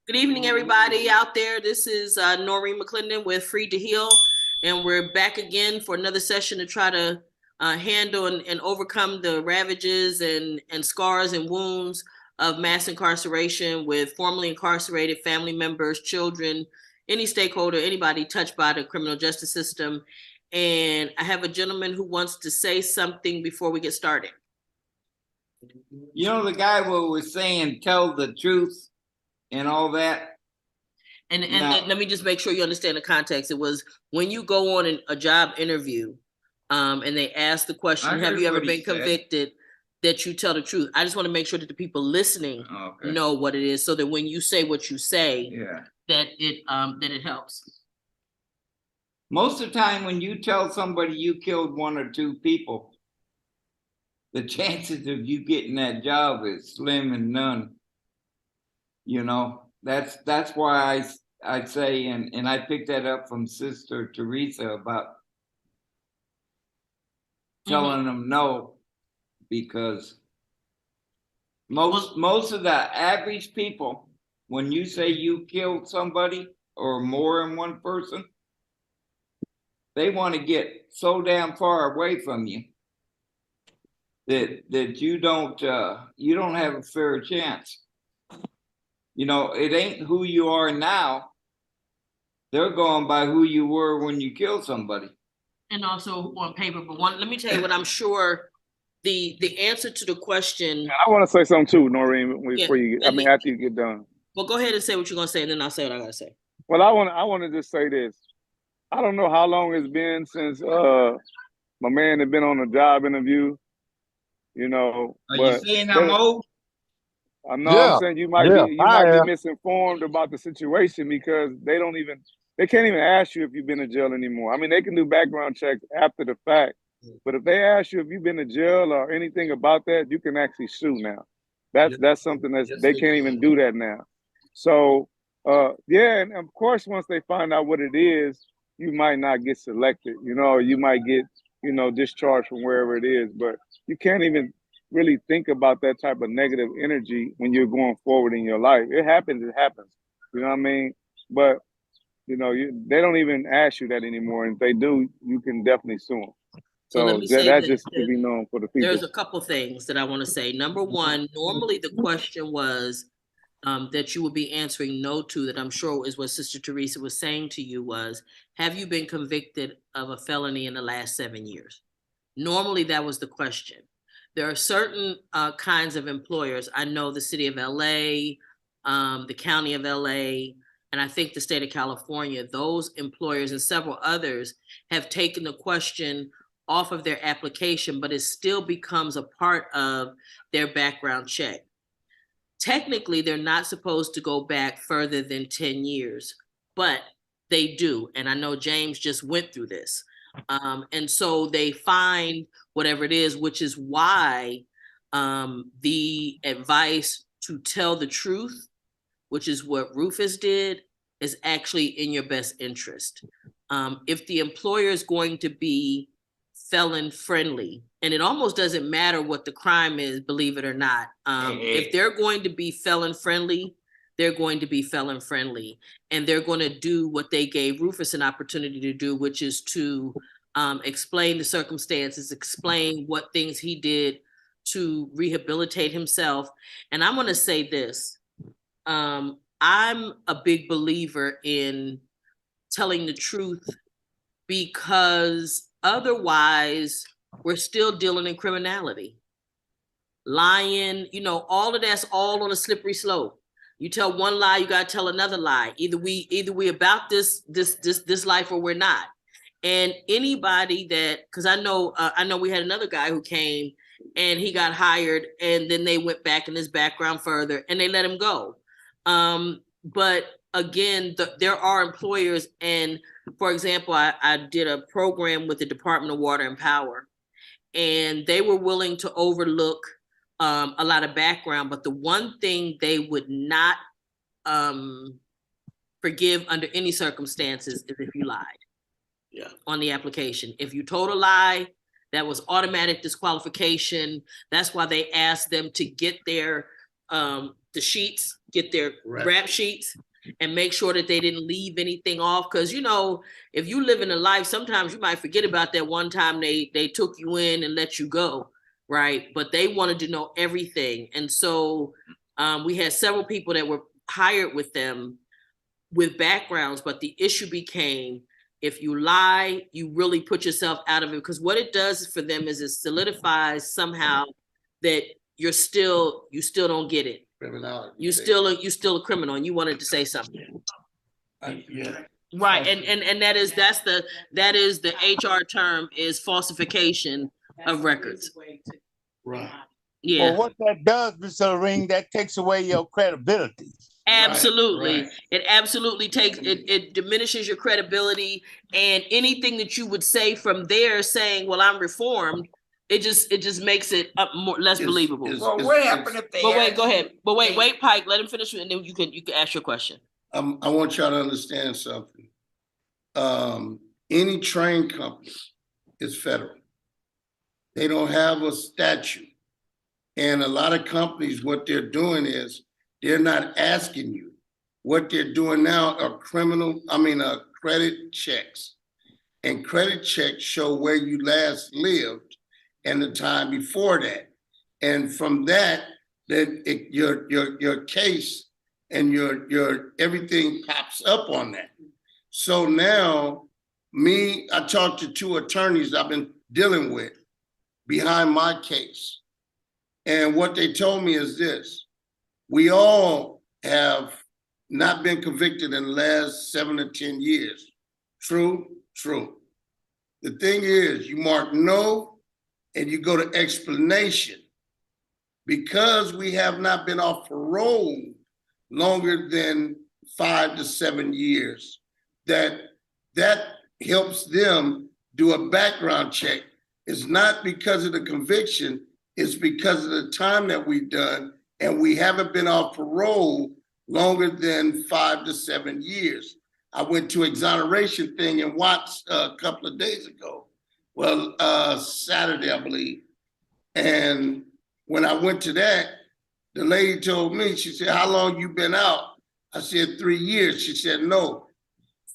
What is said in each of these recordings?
Good evening, everybody out there. This is Noreen McClendon with Free to Heal, and we're back again for another session to try to handle and overcome the ravages and scars and wounds of mass incarceration with formerly incarcerated family members, children, any stakeholder, anybody touched by the criminal justice system. And I have a gentleman who wants to say something before we get started. You know, the guy who was saying, tell the truth and all that. And let me just make sure you understand the context. It was when you go on a job interview and they ask the question, have you ever been convicted, that you tell the truth. I just want to make sure that the people listening know what it is, so that when you say what you say, that it helps. Most of the time when you tell somebody you killed one or two people, the chances of you getting that job is slim and none. You know, that's why I say, and I picked that up from Sister Teresa about telling them no, because most of the average people, when you say you killed somebody or more than one person, they want to get so damn far away from you that you don't have a fair chance. You know, it ain't who you are now. They're going by who you were when you killed somebody. And also on paper, but let me tell you what I'm sure the answer to the question. I want to say something too, Noreen, before after you get done. Well, go ahead and say what you're gonna say, and then I'll say what I gotta say. Well, I want to just say this. I don't know how long it's been since my man had been on a job interview. You know, are you saying I'm old? I'm saying you might be misinformed about the situation, because they can't even ask you if you've been in jail anymore. I mean, they can do background checks after the fact, but if they ask you if you've been in jail or anything about that, you can actually sue now. That's something they can't even do that now. So and of course, once they find out what it is, you might not get selected. You know, you might get discharged from wherever it is, but you can't even really think about that type of negative energy when you're going forward in your life. It happens. You know what I mean? But they don't even ask you that anymore. And if they do, you can definitely sue them. So that's just to be known for the people. There's a couple things that I want to say. Number one, normally the question was that you would be answering no to, that I'm sure is what Sister Teresa was saying to you, was, have you been convicted of a felony in the last 7 years? Normally that was the question. There are certain kinds of employers. I know the city of LA, the county of LA, and I think the state of California, those employers and several others have taken the question off of their application, but it still becomes a part of their background check. Technically, they're not supposed to go back further than 10 years, but they do. And I know James just went through this. And so they find whatever it is, which is why the advice to tell the truth, which is what Rufus did, is actually in your best interest. If the employer is going to be felon friendly, and it almost doesn't matter what the crime is, believe it or not, if they're going to be felon friendly, they're going to be felon friendly, and they're going to do what they gave Rufus an opportunity to do, which is to explain the circumstances, explain what things he did to rehabilitate himself. And I'm going to say this, I'm a big believer in telling the truth, because otherwise we're still dealing in criminality. Lying, all of that's all on a slippery slope. You tell one lie, you got to tell another lie. Either we about this life or we're not. And anybody that, because I know we had another guy who came and he got hired, and then they went back in his background further and they let him go. But again, there are employers, and for example, I did a program with the Department of Water and Power, and they were willing to overlook a lot of background, but the one thing they would not forgive under any circumstances is if you lied on the application. If you told a lie, that was automatic disqualification. That's why they asked them to get their the sheets, get their rap sheets, and make sure that they didn't leave anything off. Because, you know, if you live in a life, sometimes you might forget about that one time they took you in and let you go, right? But they wanted to know everything. And so we had several people that were hired with them with backgrounds, but the issue became, if you lie, you really put yourself out of it. Because what it does for them is it solidifies somehow that you still don't get it. Criminality. You still a criminal, and you wanted to say something. Yeah. Right, and that is the HR term is falsification of records. Right. Yeah. Well, what that does, Mr. Ring, that takes away your credibility. Absolutely. Right. It absolutely takes it diminishes your credibility, and anything that you would say from there saying, well, I'm reformed, it just makes it less believable. Well, what happened if they? But wait, go ahead. But wait, Pike, let him finish, and then you can ask your question. I want y'all to understand something. Any train company is federal. They don't have a statute. And a lot of companies, what they're doing is they're not asking you. What they're doing now are credit checks. And credit checks show where you last lived and the time before that. And from that, your case and your everything pops up on that. So now, I talked to 2 attorneys I've been dealing with behind my case. And what they told me is this: we all have not been convicted in the last 7 to 10 years. True, true. The thing is, you mark no and you go to explanation. Because we have not been off parole longer than 5 to 7 years, that helps them do a background check. It's not because of the conviction, it's because of the time that we've done, and we haven't been off parole longer than 5 to 7 years. I went to exoneration thing in Watts a couple of days ago. Well, Saturday, I believe. And when I went to that, the lady told me, she said, how long you been out? I said, 3 years. She said, no,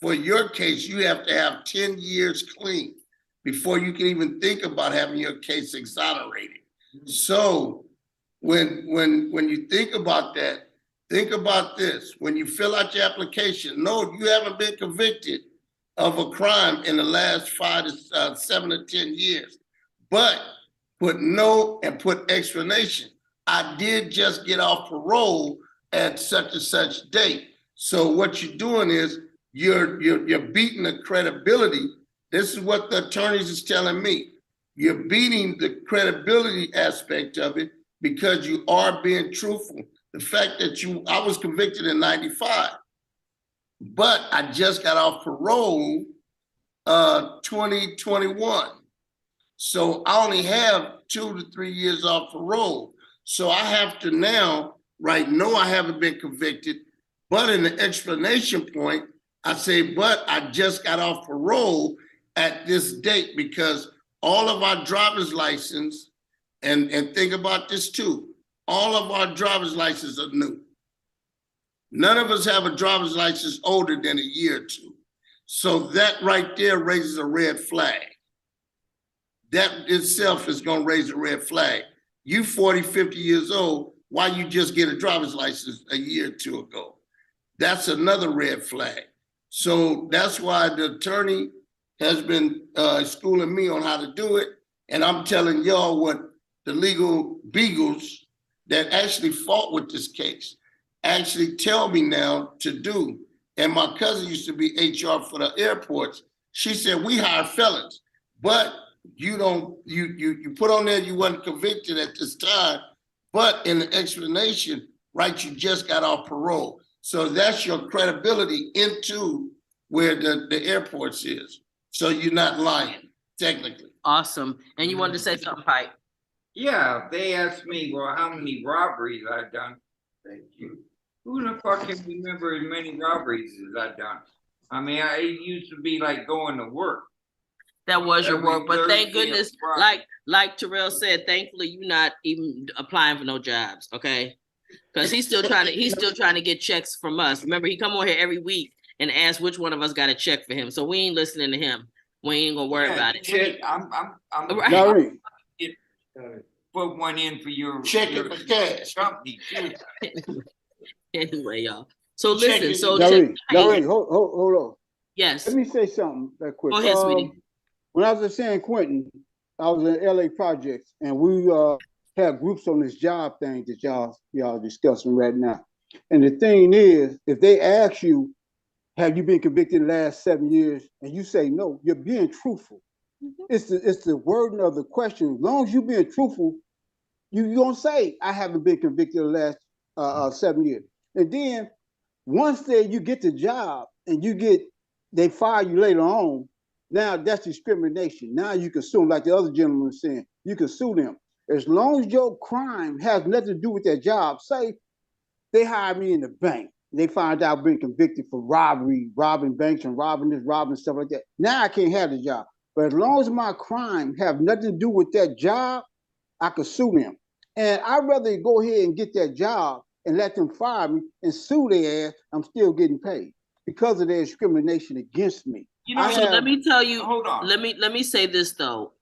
for your case, you have to have 10 years clean before you can even think about having your case exonerated. So when you think about that, think about this. When you fill out your application, no, you haven't been convicted of a crime in the last 5 to 7 to 10 years, but put no and put explanation. I did just get off parole at such and such date. So what you're doing is you're beating the credibility. This is what the attorneys is telling me. You're beating the credibility aspect of it because you are being truthful. The fact that I was convicted in 95, but I just got off parole 2021. So I only have 2 to 3 years off parole. So I have to now write, no, I haven't been convicted. But in the explanation point, I say, but I just got off parole at this date, because all of our driver's license, and think about this too, all of our driver's licenses are new. None of us have a driver's license older than a year or 2. So that right there raises a red flag. That itself is gonna raise a red flag. You 40, 50 years old, why you just get a driver's license a year or 2 ago? That's another red flag. So that's why the attorney has been schooling me on how to do it. And I'm telling y'all what the legal beagles that actually fought with this case actually tell me now to do. And my cousin used to be HR for the airports. She said, we hire felons, but you put on there you wasn't convicted at this time, but in the explanation, right, you just got off parole. So that's your credibility into where the airports is. So you're not lying, technically. Awesome. And you wanted to say something, Pike? Yeah, they asked me, well, how many robberies I've done. Thank you. Who the fuck can remember as many robberies as I've done? I mean, it used to be like going to work. That was your work, but thank Thursday or goodness, Friday. like Terrell said, thankfully you're not even applying for no jobs, okay? Because he's still trying to get checks from us. Remember, he come on here every week and ask which one of us got a check for him. So we ain't listening to him. We ain't gonna worry about it. Shit, I'm Right. Larry, put one in for your Check it for cash. company too. Anyway, y'all. So Check listen, it. so Larry, hey, Larry, hold on. yes. Let me say something that quick. Go ahead, sweetie. When I was at San Quentin, I was in LA projects, and we had groups on this job thing that y'all discussing right now. And the thing is, if they ask you, have you been convicted in the last 7 years, and you say no, you're being truthful. It's the wording of the question. As long as you're being truthful, you're gonna say, I haven't been convicted in the last 7 years. And then once you get the job and they fire you later on, now that's discrimination. Now you can sue them, like the other gentleman was saying, you can sue them. As long as your crime has nothing to do with that job, say they hired me in the bank. They find out I've been convicted for robbery, robbing banks and robbing this, robbing stuff like that. Now I can't have the job. But as long as my crime have nothing to do with that job, I could sue them. And I'd rather go ahead and get that job and let them fire me and sue their ass. I'm still getting paid because of their discrimination against me. You know, Let me tell you. Hold on. Let me say this though.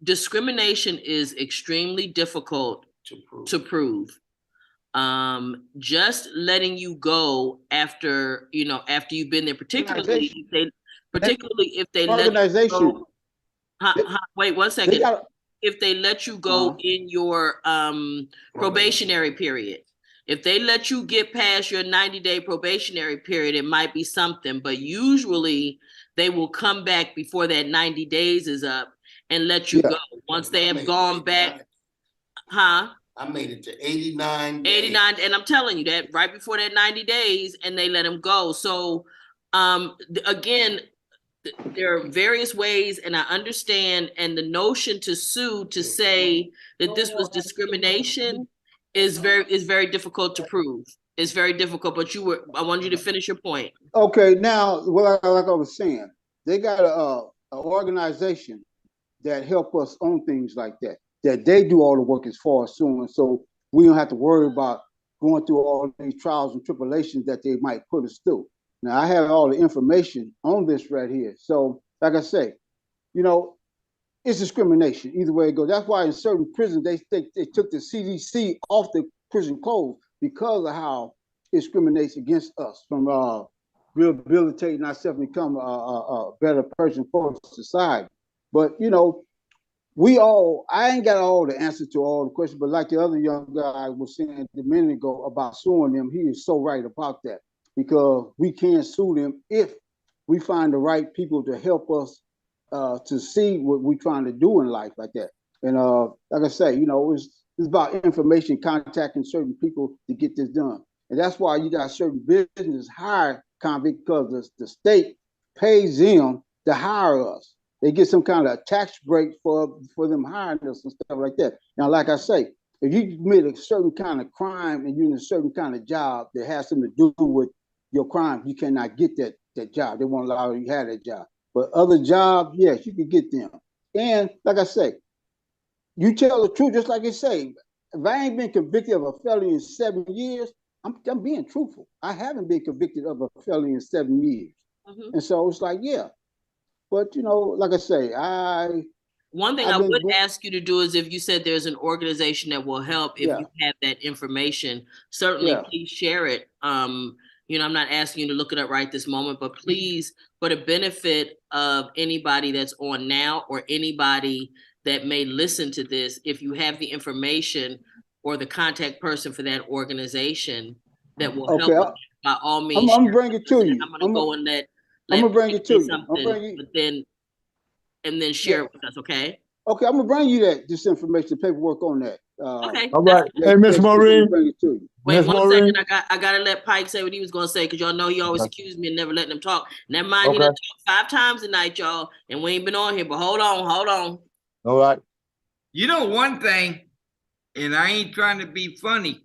Discrimination is extremely difficult to prove. Just letting you go after you've been there, particularly if they organization. Let you go, wait 1 second. If they let you go in your probationary period. If they let you get past your 90-day probationary period, it might be something, but usually they will come back before that 90 days is up and let you go. Once they have gone back, I made it to 89 days. 89, and I'm telling you that right before that 90 days, and they let them go. So again, there are various ways, and I understand, and the notion to sue to say that this was discrimination is very difficult to prove. It's very difficult, but I wanted you to finish your point. Okay, now, like I was saying, they got an organization that help us on things like that they do all the work as far as suing, so we don't have to worry about going through all these trials and tribulations that they might put us through. Now, I have all the information on this right here. So, like I say, it's discrimination either way it goes. That's why in certain prisons, they took the CDC off the prison clothes because of how it discriminates against us from rehabilitating ourselves and become a better person for society. But, I ain't got all the answers to all the questions, but like the other young guy was saying a minute ago about suing them, he is so right about that, because we can sue them if we find the right people to help us to see what we're trying to do in life like that. And like I say, it's about information, contacting certain people to get this done. And that's why you got certain business hire convicts, because the state pays them to hire us. They get some kind of tax break for them hiring us and stuff like that. Now, like I say, if you commit a certain kind of crime and you're in a certain kind of job that has something to do with your crime, you cannot get that job. They won't allow you to have that job. But other jobs, yes, you can get them. And like I say, you tell the truth, just like you say. If I ain't been convicted of a felony in 7 years, I'm being truthful. I haven't been convicted of a felony in 7 years. Mm-hmm. And so it's like, yeah. But, like I say, one thing I would ask you to do is, if you said there's an organization that will help, if you have that information, certainly please share it. I'm not asking you to look it up right this moment, but please, for the benefit of anybody that's on now or anybody that may listen to this, if you have the information or the contact person for that organization that will help, by all means, I'm bring it to you. I'm going to go and let I'm gonna bring it to you. But then share it with us, okay? Okay, I'm gonna bring you this information, the paperwork on that. Okay. All right. Hey, Miss Maureen. Wait 1 second. I gotta let Pike say what he was gonna say, because y'all know he always accused me of never letting him talk. Never mind, he done talked 5 times tonight, y'all, and we ain't been on here. But hold on. All right. One thing, and I ain't trying to be funny,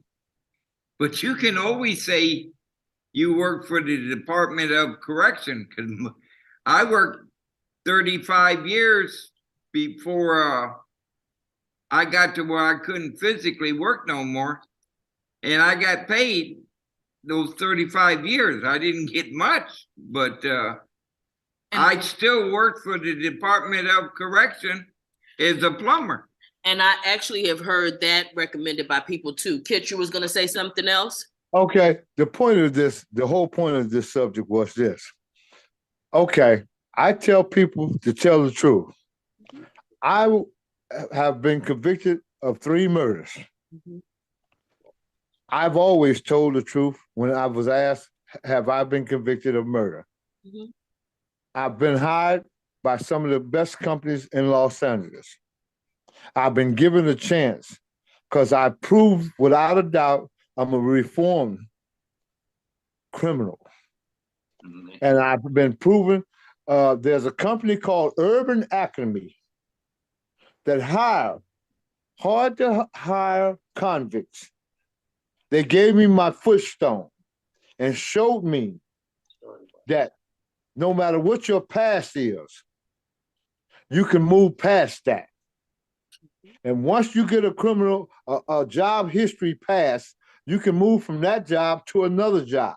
but you can always say you work for the Department of Correction, because I worked 35 years before I got to where I couldn't physically work no more. And I got paid those 35 years. I didn't get much, but I still worked for the Department of Correction as a plumber. And I actually have heard that recommended by people too. Kit, you was going to say something else? Okay. The whole point of this subject was this. Okay. I tell people to tell the truth. I have been convicted of 3 murders. Mm-hmm. I've always told the truth when I was asked, have I been convicted of murder? Mm-hmm. I've been hired by some of the best companies in Los Angeles. I've been given a chance because I proved without a doubt I'm a reformed criminal. Mm-hmm. And I've been proven. There's a company called Urban Academy that hard to hire convicts. They gave me my footstone and showed me that no matter what your past is, you can move past that. And once you get a job history pass, you can move from that job to another job,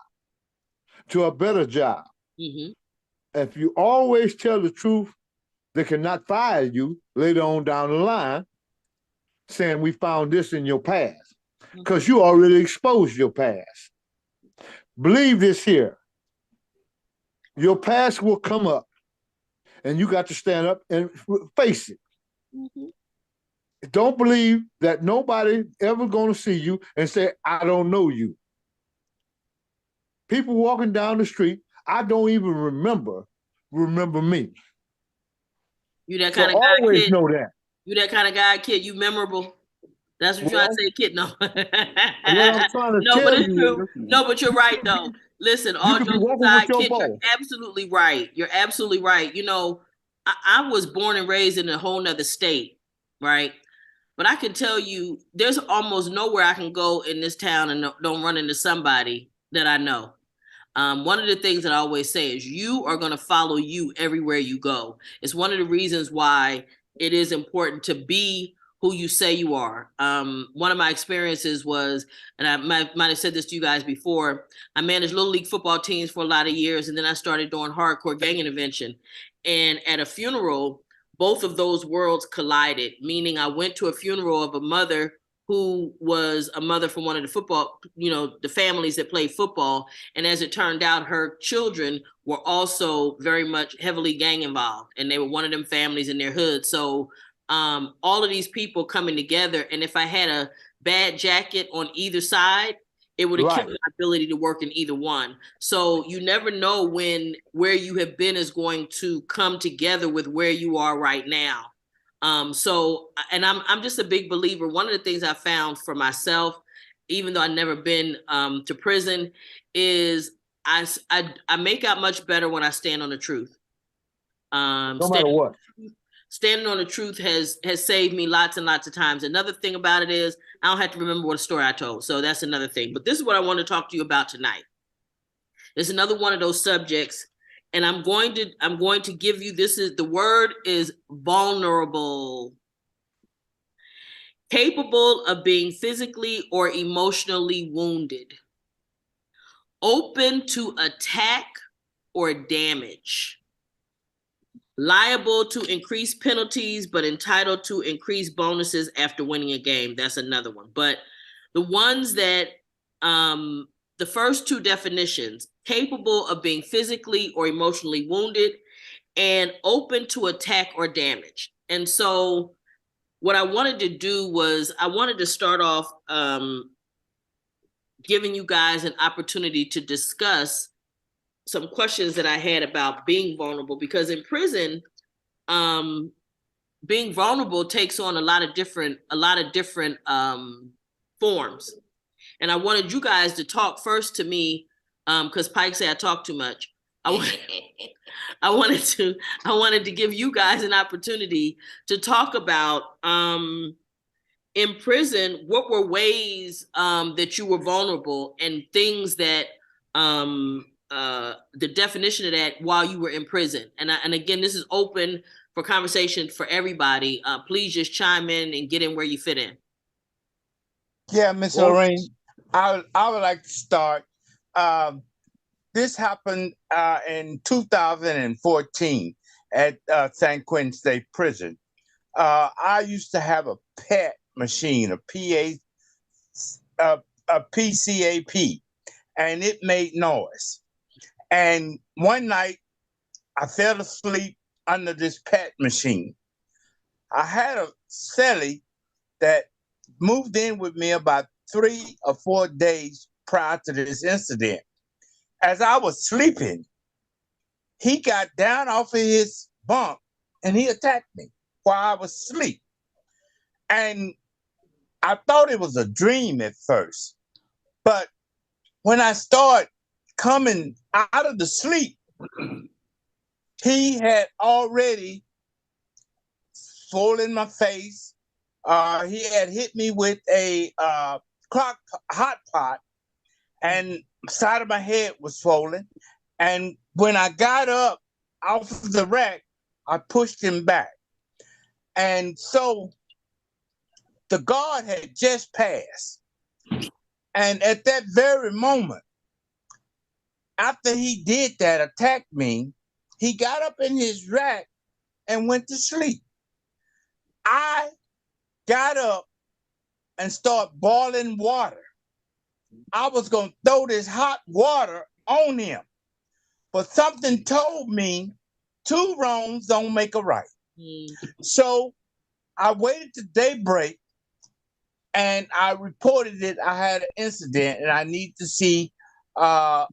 to a better job. Mm-hmm. If you always tell the truth, they cannot fire you later on down the line saying we found this in your past, because you already exposed your past. Believe this here. Your past will come up and you got to stand up and face it. Mm-hmm. Don't believe that nobody ever going to see you and say, I don't know you. People walking down the street, I don't even remember me. You that kind of guy, always Kid. Know that. You that kind of guy, Kid. You memorable. That's what you're trying to say, Kid. No. What I'm trying to tell but it's you true. No, but you're right, though. Listen, all jokes aside, Kid, you're absolutely right. You're absolutely right. You know, I was born and raised in a whole nother state, right? But I can tell you, there's almost nowhere I can go in this town and don't run into somebody that I know. One of the things that I always say is you are going to follow you everywhere you go. It's one of the reasons why it is important to be who you say you are. One of my experiences was, and I might have said this to you guys before, I managed Little League football teams for a lot of years, and then I started doing hardcore gang intervention. And at a funeral, both of those worlds collided, meaning I went to a funeral of a mother who was a mother from one of the football, the families that played football. And as it turned out, her children were also very much heavily gang involved. And they were one of them families in their hood. So all of these people coming together. And if I had a bad jacket on either side, it would have killed my ability to work in either one. So you never know when where you have been is going to come together with where you are right now. And I'm just a big believer. One of the things I found for myself, even though I've never been to prison, is I make out much better when I stand on the truth. No matter what. Standing on the truth has saved me lots and lots of times. Another thing about it is I don't have to remember what story I told. So that's another thing. But this is what I want to talk to you about tonight. There's another one of those subjects. And I'm going to give you, the word is vulnerable. Capable of being physically or emotionally wounded. Open to attack or damage. Liable to increased penalties, but entitled to increased bonuses after winning a game. That's another one. But the ones that, the first two definitions, capable of being physically or emotionally wounded and open to attack or damage. And so what I wanted to do was I wanted to start off giving you guys an opportunity to discuss some questions that I had about being vulnerable, because in prison, being vulnerable takes on a lot of different forms. And I wanted you guys to talk first to me, because Pike said I talk too much. I wanted to give you guys an opportunity to talk about in prison, what were ways that you were vulnerable and things that the definition of that while you were in prison. And again, this is open for conversation for everybody. Please just chime in and get in where you fit in. Yeah, Miss Lorraine, I would like to start. This happened in 2014 at San Quentin State Prison. I used to have a PET machine, a PCAP, and it made noise. And one night, I fell asleep under this PET machine. I had a cellie that moved in with me about 3 or 4 days prior to this incident. As I was sleeping, he got down off of his bunk and he attacked me while I was asleep. And I thought it was a dream at first. But when I started coming out of the sleep, he had already swollen my face. He had hit me with a hot pot, and side of my head was swollen. And when I got up off of the rack, I pushed him back. And so the guard had just passed. And at that very moment, after he did that, attacked me, he got up in his rack and went to sleep. I got up and started boiling water. I was going to throw this hot water on him. But something told me 2 wrongs don't make a right. So I waited to daybreak and I reported it. I had an incident and I need to see a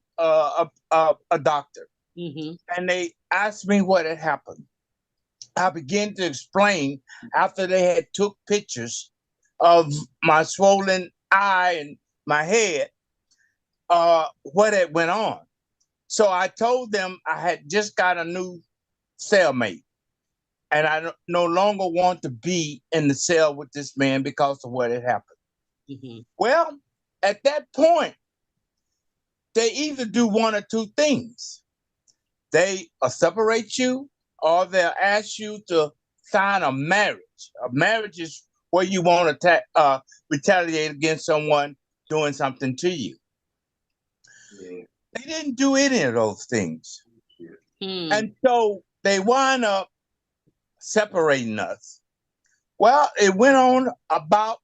doctor. And they asked me what had happened. I began to explain after they had took pictures of my swollen eye and my head, what had went on. So I told them I had just got a new cellmate and I no longer want to be in the cell with this man because of what had happened. Well, at that point, they either do one or 2 things. They separate you or they'll ask you to sign a marriage. A marriage is where you want to retaliate against someone doing something to you. They didn't do any of those things. And so they wind up separating us. Well, it went on about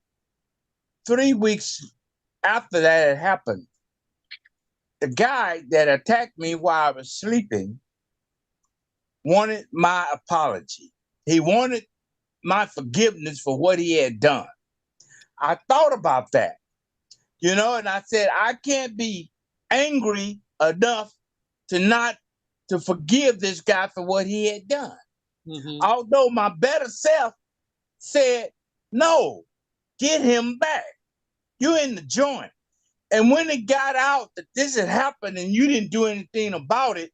3 weeks after that had happened. The guy that attacked me while I was sleeping wanted my apology. He wanted my forgiveness for what he had done. I thought about that, and I said, I can't be angry enough to forgive this guy for what he had done. Although my better self said, no, get him back. You're in the joint. And when it got out that this had happened and you didn't do anything about it,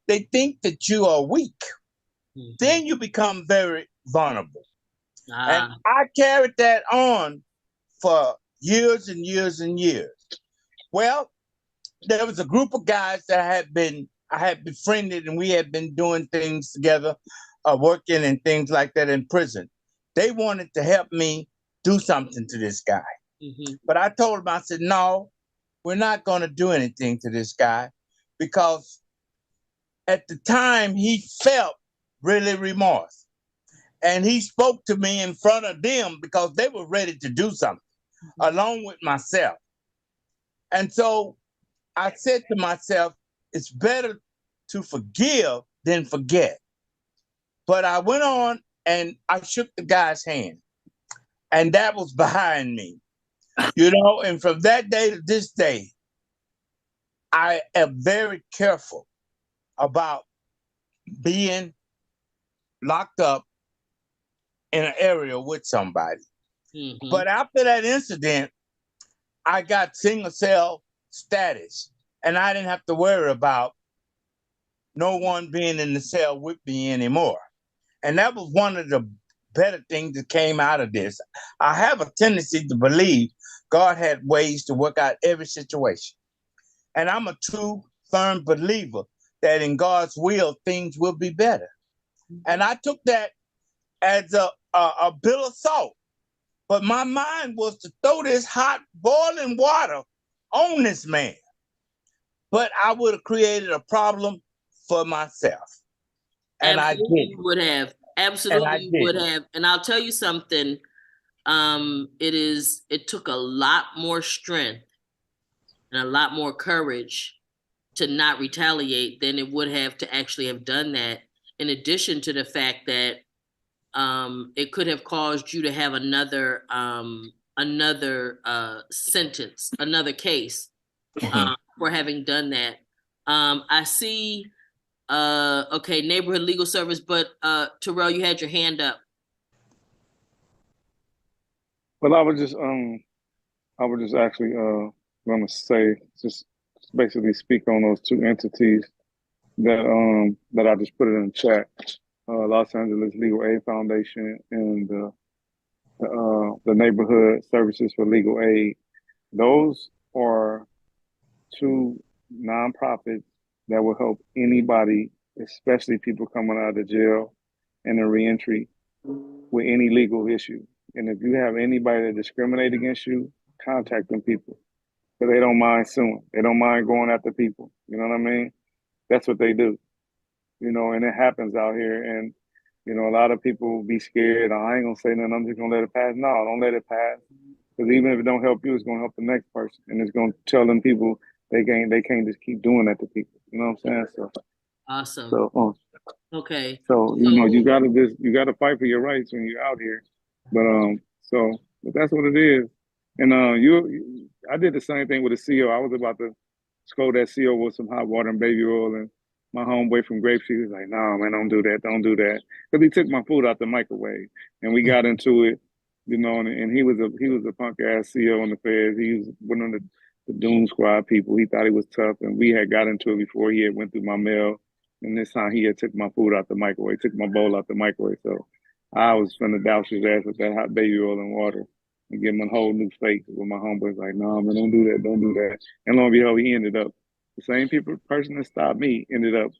they think that you are weak. Then you become very vulnerable. And I carried that on for years and years and years. Well, there was a group of guys that I had befriended, and we had been doing things together, working and things like that in prison. They wanted to help me do something to this guy. But I told them, I said, no, we're not going to do anything to this guy, because at the time he felt really remorse. And he spoke to me in front of them because they were ready to do something along with myself. And so I said to myself, it's better to forgive than forget. But I went on and I shook the guy's hand, and that was behind me, and from that day to this day, I am very careful about being locked up in an area with somebody. But after that incident, I got single cell status, and I didn't have to worry about no one being in the cell with me anymore. And that was one of the better things that came out of this. I have a tendency to believe God had ways to work out every situation. And I'm a true, firm believer that in God's will, things will be better. And I took that as a bill of salt. But my mind was to throw this hot boiling water on this man. But I would have created a problem for myself. And Absolutely I did. You would have. Absolutely you would have. And I'll tell you something. It took a lot more strength and a lot more courage to not retaliate than it would have to actually have done that. In addition to the fact that it could have caused you to have another sentence, another case for having done that. I see. Okay, neighborhood legal service, but Terrell, you had your hand up. Well, I was just actually gonna say just basically speak on those two entities that I just put it in the chat. Los Angeles Legal Aid Foundation and the Neighborhood Services for Legal Aid. Those are two nonprofits that will help anybody, especially people coming out of jail and in reentry, with any legal issue. And if you have anybody that discriminate against you, contact them people. Because they don't mind suing. They don't mind going after people. You know what I mean? That's what they do. You know, and it happens out here. And, you know, a lot of people be scared. I ain't gonna say nothing, I'm just gonna let it pass. No, don't let it pass. Because even if it don't help you, it's gonna help the next person. And it's gonna tell them people they can't just keep doing that to people. You know what I'm saying? So Awesome. So okay. So you know, you gotta fight for your rights when you're out here. But that's what it is. And I did the same thing with a CO. I was about to scold that CO with some hot water and baby oil, and my homeboy from Grapeseed was like, "No, man, don't do that, don't do that," because he took my food out the microwave, and we got into it, you know. And he was a punk ass CO in the feds. He was one of the Doom Squad people. He thought he was tough, and we had got into it before he had went through my mail. And this time he had took my food out the microwave, took my bowl out the microwave. So I was finna douse his ass with that hot baby oil and water and give him a whole new face. With my homeboys like, "No, man, don't do that, don't do that." And lo and behold, he ended up, the same person that stopped me ended up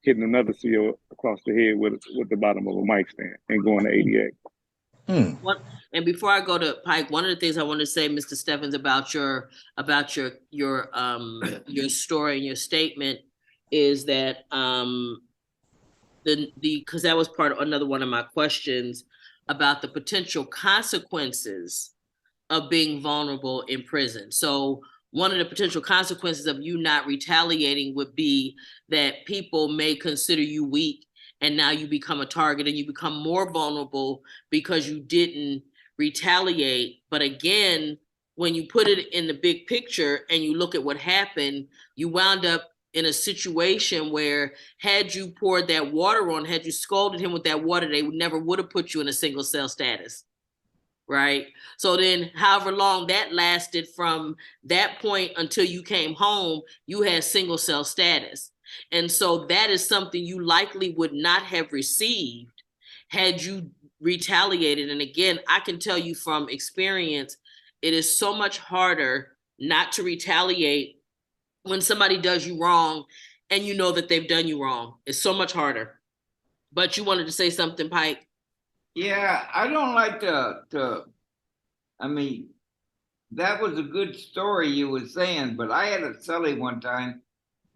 hitting another CO across the head with the bottom of a mic stand and going to 88. And before I go to Pike, one of the things I want to say, Mr. Steffens, about your story and your statement is that because that was part of another one of my questions about the potential consequences of being vulnerable in prison. So one of the potential consequences of you not retaliating would be that people may consider you weak, and now you become a target and you become more vulnerable because you didn't retaliate. But again, when you put it in the big picture and you look at what happened, you wound up in a situation where had you poured that water on, had you scolded him with that water, they never would have put you in a single cell status, right? So then however long that lasted from that point until you came home, you had single cell status. And so that is something you likely would not have received had you retaliated. And again, I can tell you from experience, it is so much harder not to retaliate when somebody does you wrong and you know that they've done you wrong. It's so much harder. But you wanted to say something, Pike? Yeah, I don't like I mean, that was a good story you were saying, but I had a cellie one time.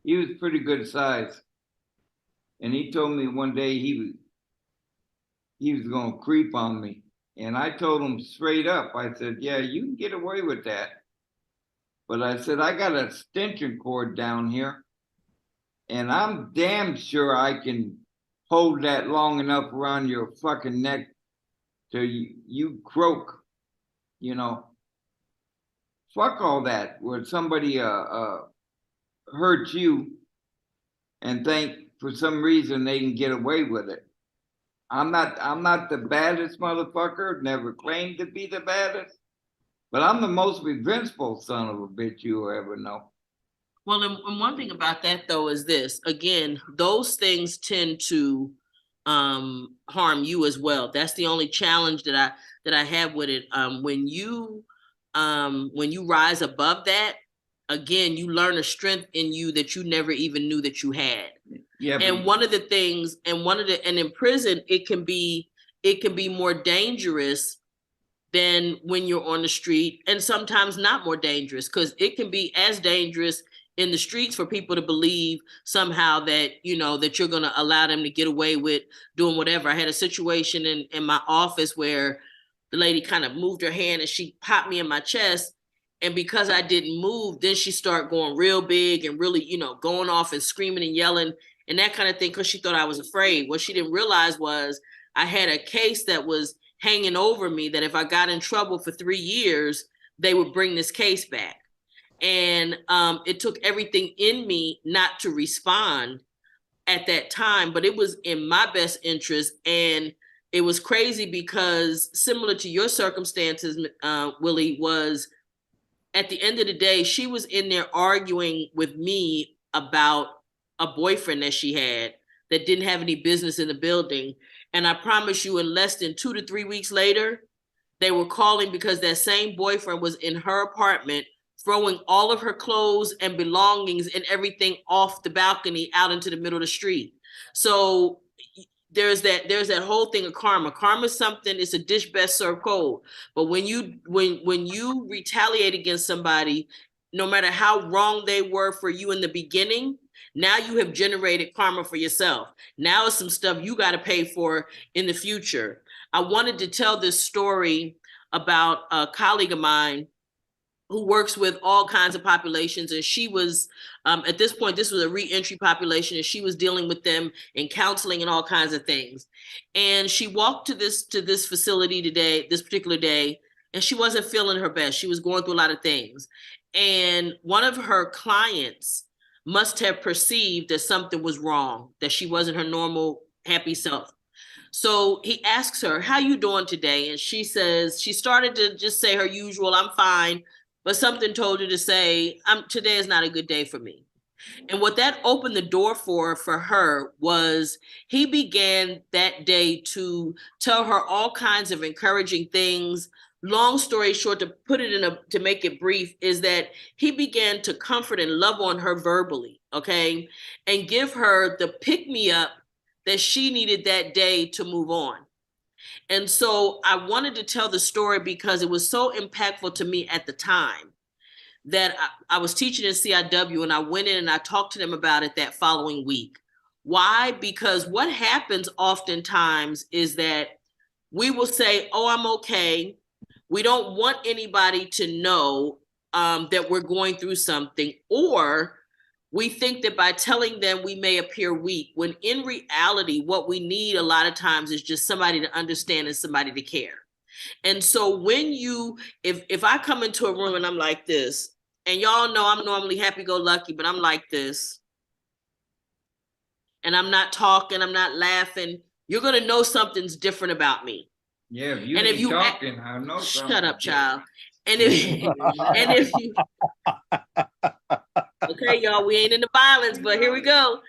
He was pretty good size. And he told me one day he was gonna creep on me. And I told him straight up, I said, "Yeah, you can get away with that. But I said, I got a extension cord down here, and I'm damn sure I can hold that long enough around your fucking neck till you croak, you know. Fuck all that, where somebody hurt you and think for some reason they can get away with it. I'm not the baddest motherfucker, never claimed to be the baddest. But I'm the most revengeful son of a bitch you will ever know. Well, and one thing about that though is this. Again, those things tend to harm you as well. That's the only challenge that I have with it. When you rise above that, again, you learn a strength in you that you never even knew that you had. Yeah. And one of the things, and in prison, it can be more dangerous than when you're on the street, and sometimes not more dangerous, because it can be as dangerous in the streets for people to believe somehow that, you know, that you're going to allow them to get away with doing whatever. I had a situation in my office where the lady kind of moved her hand and she popped me in my chest. And because I didn't move, then she started going real big and really, you know, going off and screaming and yelling and that kind of thing, because she thought I was afraid. What she didn't realize was I had a case that was hanging over me, that if I got in trouble for 3 years, they would bring this case back. And it took everything in me not to respond at that time, but it was in my best interest. And it was crazy because, similar to your circumstances, Willie, was at the end of the day, she was in there arguing with me about a boyfriend that she had that didn't have any business in the building. And I promise you, in less than 2 to 3 weeks later, they were calling because that same boyfriend was in her apartment, throwing all of her clothes and belongings and everything off the balcony out into the middle of the street. So there's that whole thing of karma. Karma is something, it's a dish best served cold. But when you retaliate against somebody, no matter how wrong they were for you in the beginning, now you have generated karma for yourself. Now it's some stuff you got to pay for in the future. I wanted to tell this story about a colleague of mine who works with all kinds of populations. And she was, at this point, this was a reentry population, and she was dealing with them in counseling and all kinds of things. And she walked to this facility today, this particular day, and she wasn't feeling her best. She was going through a lot of things. And one of her clients must have perceived that something was wrong, that she wasn't her normal happy self. So he asks her, "How you doing today?" And she says, she started to just say her usual, "I'm fine." But something told her to say, today is not a good day for me. And what that opened the door for her was he began that day to tell her all kinds of encouraging things. Long story short, to make it brief, is that he began to comfort and love on her verbally, okay, and give her the pick me up that she needed that day to move on. And so I wanted to tell the story because it was so impactful to me at the time that I was teaching in CIW, and I went in and I talked to them about it that following week. Why? Because what happens oftentimes is that we will say, "Oh, I'm okay." We don't want anybody to know that we're going through something, or we think that by telling them we may appear weak, when in reality, what we need a lot of times is just somebody to understand and somebody to care. And so when if I come into a room and I'm like this, and y'all know I'm normally happy-go-lucky, but I'm like this, and I'm not talking, I'm not laughing, you're gonna know something's different about me. Yeah, if you talking, I know something. Shut up, child. And if you okay, y'all, we ain't into violence, but here we go.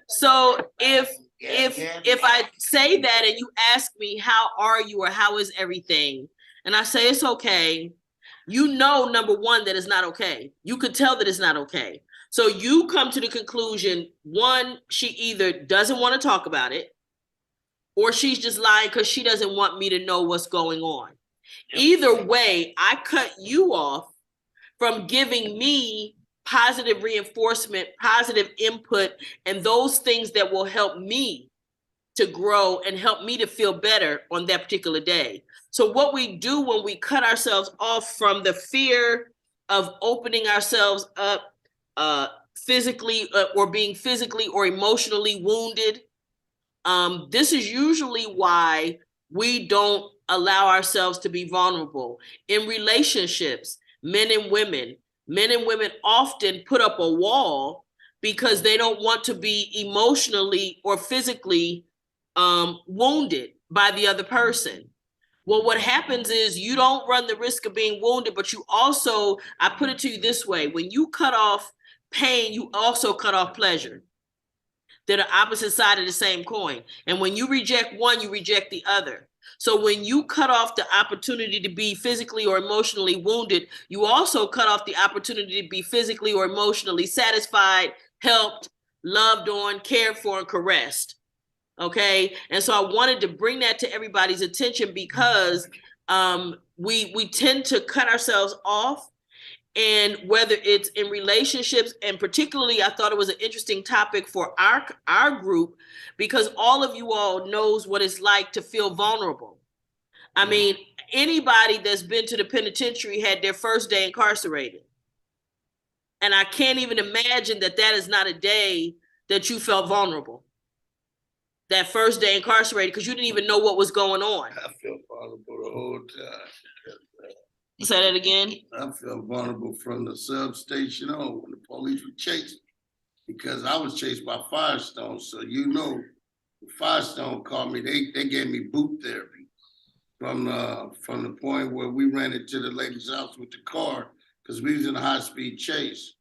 So if I say that and you ask me, "How are you?" or "How is everything?" and I say it's okay, you know, number one, that it's not okay. You could tell that it's not okay. So you come to the conclusion, one, she either doesn't want to talk about it, or she's just lying because she doesn't want me to know what's going on. Either way, I cut you off from giving me positive reinforcement, positive input, and those things that will help me to grow and help me to feel better on that particular day. So what we do when we cut ourselves off from the fear of opening ourselves up physically or being physically or emotionally wounded, this is usually why we don't allow ourselves to be vulnerable. In relationships, men and women often put up a wall because they don't want to be emotionally or physically wounded by the other person. Well, what happens is you don't run the risk of being wounded, but you also, I put it to you this way, when you cut off pain, you also cut off pleasure. They're the opposite side of the same coin. And when you reject one, you reject the other. So when you cut off the opportunity to be physically or emotionally wounded, you also cut off the opportunity to be physically or emotionally satisfied, helped, loved on, cared for, and caressed. Okay. And so I wanted to bring that to everybody's attention because we tend to cut ourselves off. And whether it's in relationships, and particularly, I thought it was an interesting topic for our group, because all of you all knows what it's like to feel vulnerable. I mean, anybody that's been to the penitentiary had their first day incarcerated. And I can't even imagine that that is not a day that you felt vulnerable. That first day incarcerated, because you didn't even know what was going on. I felt vulnerable the whole time. Say that again. I felt vulnerable from the substation on when the police were chasing me, because I was chased by Firestone. So the Firestone called me. They gave me boot therapy from the point where we ran into the lady's house with the car, because we was in a high-speed chase.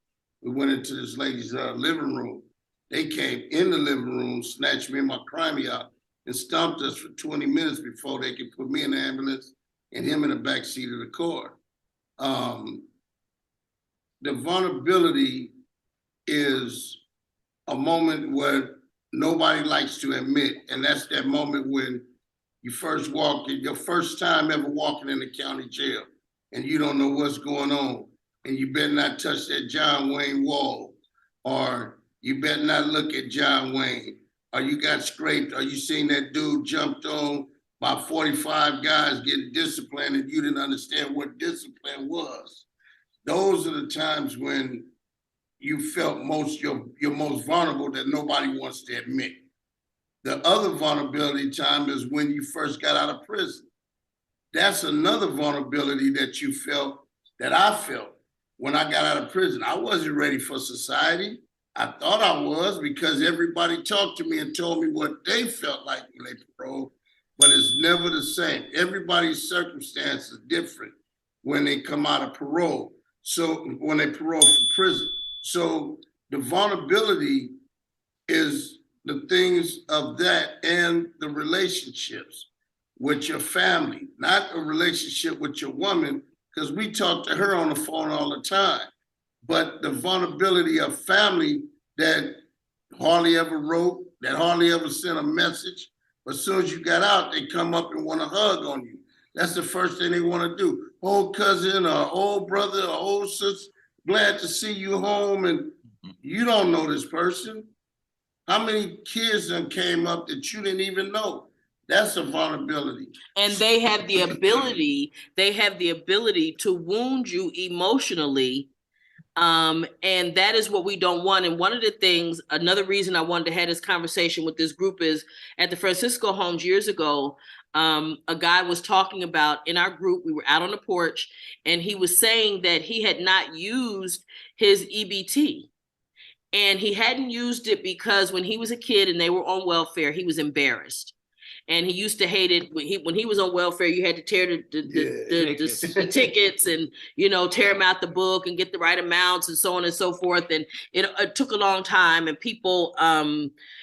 We went into this lady's living room. They came in the living room, snatched me and my crimey out, and stomped us for 20 minutes before they could put me in the ambulance and him in the back seat of the car. The vulnerability is a moment where nobody likes to admit, and that's that moment when you first walk in, your first time ever walking in the county jail, and you don't know what's going on, and you better not touch that John Wayne wall, or you better not look at John Wayne, or you got scraped, or you seen that dude jumped on by 45 guys getting disciplined and you didn't understand what discipline was. Those are the times when you felt you're most vulnerable, that nobody wants to admit. The other vulnerability time is when you first got out of prison. That's another vulnerability that you felt, that I felt when I got out of prison. I wasn't ready for society. I thought I was, because everybody talked to me and told me what they felt like when they paroled, but it's never the same. Everybody's circumstance is different when they come out of parole. So when they parole from prison. So the vulnerability is the things of that, and the relationships with your family, not a relationship with your woman, because we talk to her on the phone all the time. But the vulnerability of family that hardly ever wrote, that hardly ever sent a message. But as soon as you got out, they come up and want to hug on you. That's the first thing they want to do. Old cousin or old brother or old sister, glad to see you home, and you don't know this person. How many kids then came up that you didn't even know? That's a vulnerability. And they have the ability to wound you emotionally. And that is what we don't want. And one of the things, another reason I wanted to have this conversation with this group is, at the Francisco homes years ago, a guy was talking about, in our group, we were out on the porch, and he was saying that he had not used his EBT. And he hadn't used it because when he was a kid and they were on welfare, he was embarrassed. And he used to hate it when he was on welfare. You had to tear the tickets and, tear them out the book and get the right amounts and so on and so forth. And it took a long time, and people,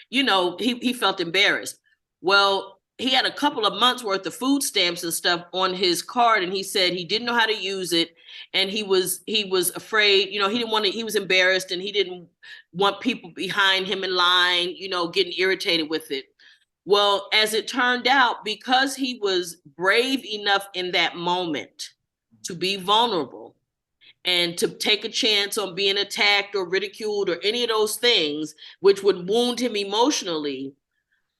he felt embarrassed. Well, he had a couple of months worth of food stamps and stuff on his card, and he said he didn't know how to use it, and he was afraid. He didn't want to. He was embarrassed, and he didn't want people behind him in line, getting irritated with it. Well, as it turned out, because he was brave enough in that moment to be vulnerable and to take a chance on being attacked or ridiculed or any of those things, which would wound him emotionally,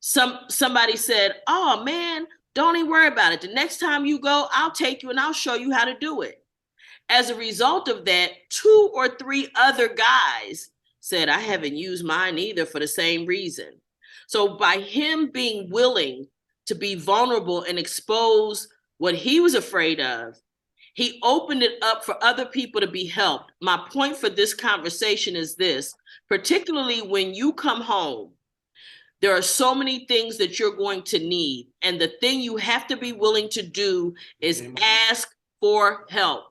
somebody said, "Oh man, don't even worry about it. The next time you go, I'll take you and I'll show you how to do it." As a result of that, 2 or 3 other guys said, "I haven't used mine either," for the same reason. So by him being willing to be vulnerable and expose what he was afraid of, he opened it up for other people to be helped. My point for this conversation is this: particularly when you come home, there are so many things that you're going to need. And the thing you have to be willing to do is ask for help.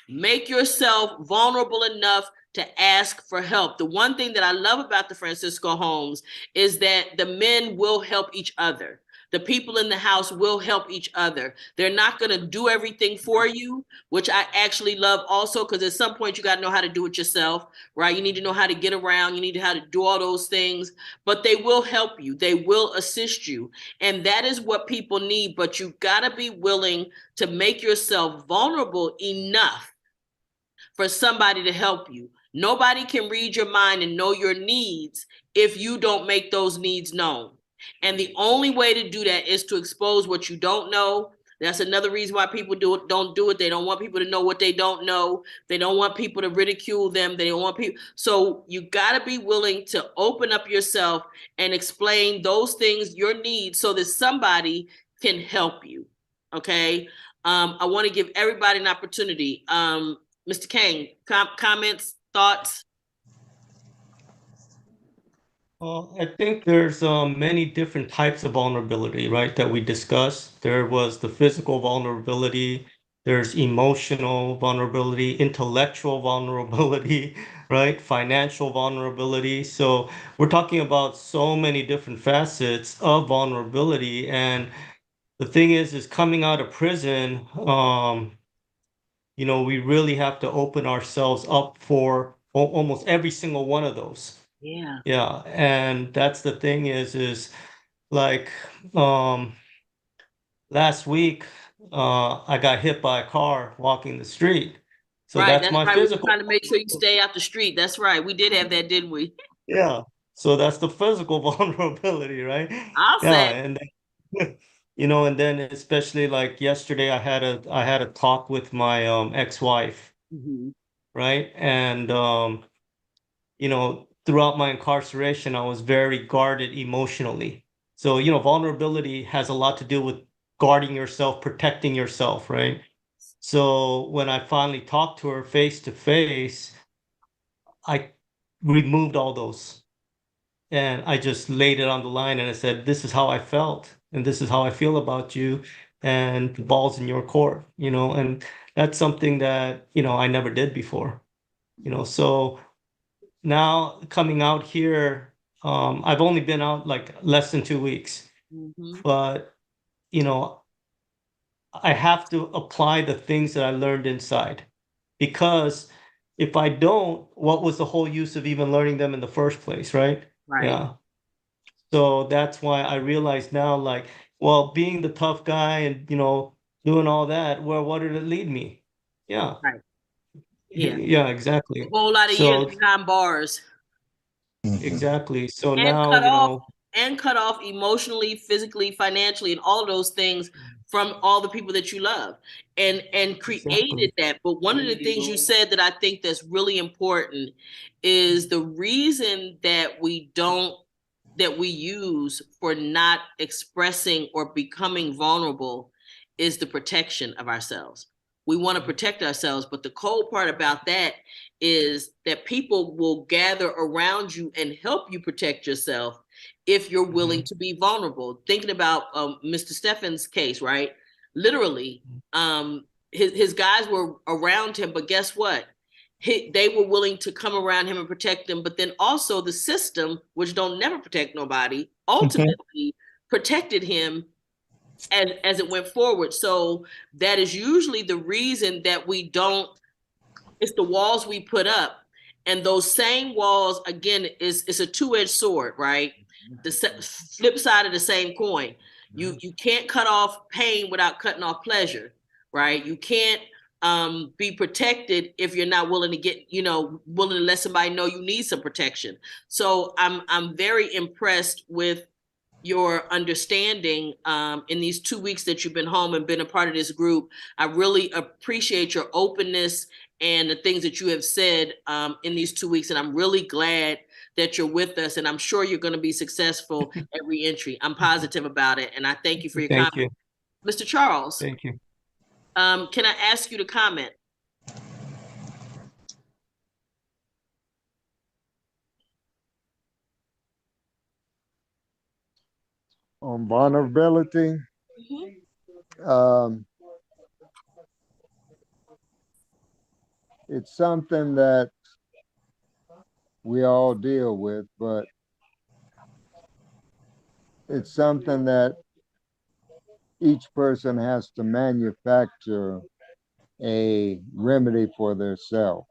Make yourself vulnerable enough to ask for help. The one thing that I love about the Francisco homes is that the men will help each other. The people in the house will help each other. They're not going to do everything for you, which I actually love also, because at some point you got to know how to do it yourself, right? You need to know how to get around. You need to know how to do all those things, but they will help you. They will assist you. And that is what people need. But you've got to be willing to make yourself vulnerable enough for somebody to help you. Nobody can read your mind and know your needs if you don't make those needs known. And the only way to do that is to expose what you don't know. That's another reason why people don't do it. They don't want people to know what they don't know. They don't want people to ridicule them. They don't want people. So you got to be willing to open up yourself and explain those things, your needs, so that somebody can help you. Okay. I want to give everybody an opportunity. Mr. Kane, comments, thoughts? I think there's many different types of vulnerability, right, that we discussed. There was the physical vulnerability, there's emotional vulnerability, intellectual vulnerability, right, financial vulnerability. So we're talking about so many different facets of vulnerability. And the thing is coming out of prison, we really have to open ourselves up for almost every single one of those. Yeah. Yeah, and that's the thing is like last week I got hit by a car walking the street. So right, that's my right. physical. We're trying to make sure you stay out the street. That's right. We did have that, didn't we? Yeah. So that's the physical vulnerability, right? I'll Yeah, say. and then, and then especially like yesterday I had a talk with my ex-wife, right? And throughout my incarceration, I was very guarded emotionally. So, vulnerability has a lot to do with guarding yourself, protecting yourself, right? So when I finally talked to her face to face, I removed all those and I just laid it on the line and I said, this is how I felt and this is how I feel about you and the ball's in your court, and that's something that, I never did before, so now coming out here, I've only been out like less than 2 weeks, but I have to apply the things that I learned inside, because if I don't, what was the whole use of even learning them in the first place, right? Right. Yeah. So that's why I realize now, like, well, being the tough guy and doing all that, well, what did it lead me? Yeah. Right. Yeah. Yeah, exactly. A whole lot of years behind bars. Exactly. So And now, cut off emotionally, physically, financially, and all of those things from all the people that you love, and created that. But one of the things you said that I think that's really important is the reason that we use for not expressing or becoming vulnerable is the protection of ourselves. We want to protect ourselves, but the cold part about that is that people will gather around you and help you protect yourself if you're willing to be vulnerable. Thinking about Mr. Steffen's case, right? Literally, his guys were around him, but guess what? They were willing to come around him and protect him, but then also the system, which don't never protect nobody, ultimately protected him as it went forward. So that is usually the reason that we don't. It's the walls we put up, and those same walls again is a two-edged sword, right? The flip side of the same coin. You can't cut off pain without cutting off pleasure, right? You can't be protected if you're not willing to willing to let somebody know you need some protection. So I'm very impressed with your understanding in these 2 weeks that you've been home and been a part of this group. I really appreciate your openness and the things that you have said in these 2 weeks. And I'm really glad that you're with us. And I'm sure you're going to be successful at Reentry. I'm positive about it. And I thank you for your comment. Mr. Charles. Thank you. Can I ask you to comment? On vulnerability, it's something that we all deal with, but it's something that each person has to manufacture a remedy for themselves.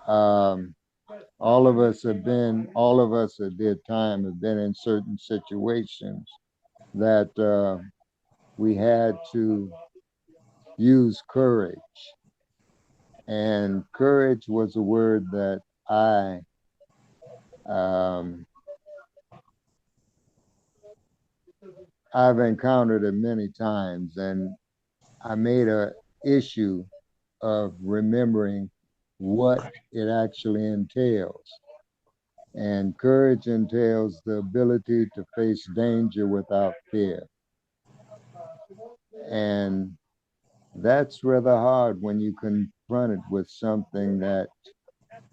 All of us that did time have been in certain situations that we had to use courage. And courage was a word that I've encountered it many times, and I made a issue of remembering what it actually entails. And courage entails the ability to face danger without fear. And that's rather hard when you confront it with something that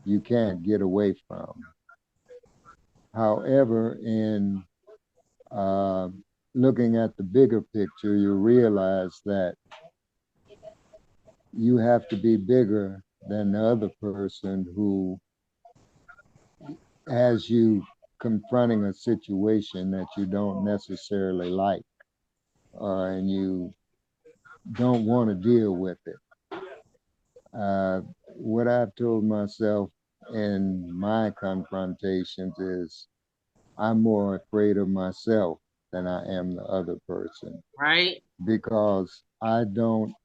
you can't get away from. However, in looking at the bigger picture, you realize that you have to be bigger than the other person who has you confronting a situation that you don't necessarily like, and you don't want to deal with it. What I've told myself in my confrontations is I'm more afraid of myself than I am the other person. Right. Because I don't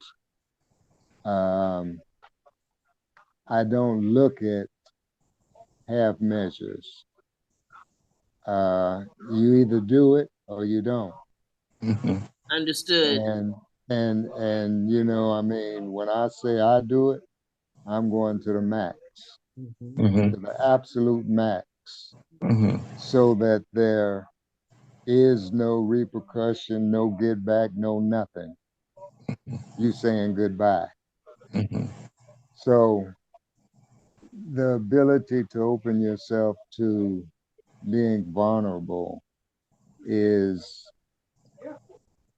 look at half measures. You either do it or you don't. Mm-hmm. Understood. And you know, I mean, when I say I do it, I'm going to the max, Mm-hmm. to the absolute max, Mm-hmm. so that there is no repercussion, no get back, no nothing. You saying goodbye. Mm-hmm. So the ability to open yourself to being vulnerable is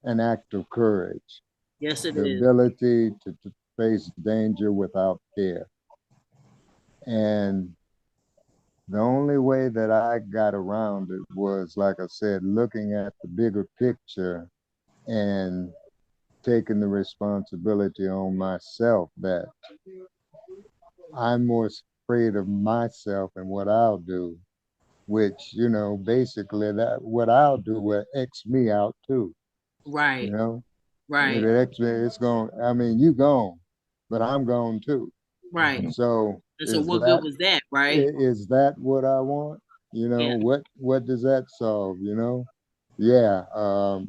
an act of courage. Yes, it The is. ability to face danger without fear. And the only way that I got around it was, like I said, looking at the bigger picture and taking the responsibility on myself that I'm more afraid of myself and what I'll do, which, you know, basically that what I'll do will X me out too. Right. You know? Right. It's going, I mean, you gone, but I'm gone too. Right. So and so what good was that, right? is that what I want? You know, Yeah. what does that solve, you know? Yeah,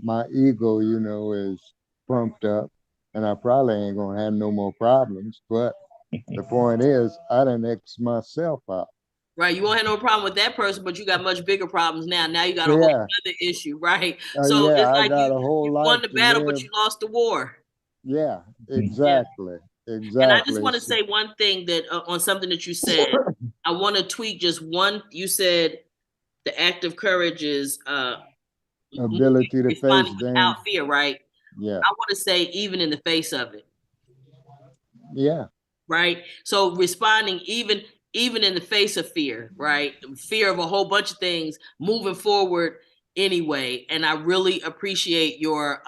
my ego, you know, is pumped up and I probably ain't gonna have no more problems, but the point is I done X myself out. Right. You won't have no problem with that person, but you got much bigger problems now. Now you got a whole Yeah, other issue, right? So yeah, it's I like got a you whole won life the to battle, but live. you lost the war. Yeah, Yeah. exactly, And I just exactly. want to say one thing that on something that you said. I want to tweak just one. You said the act of courage is Ability to face responding danger. without fear, right? Yeah, I want to say even in the face of it. yeah. Right. So responding even in the face of fear, right? Fear of a whole bunch of things, moving forward anyway. And I really appreciate your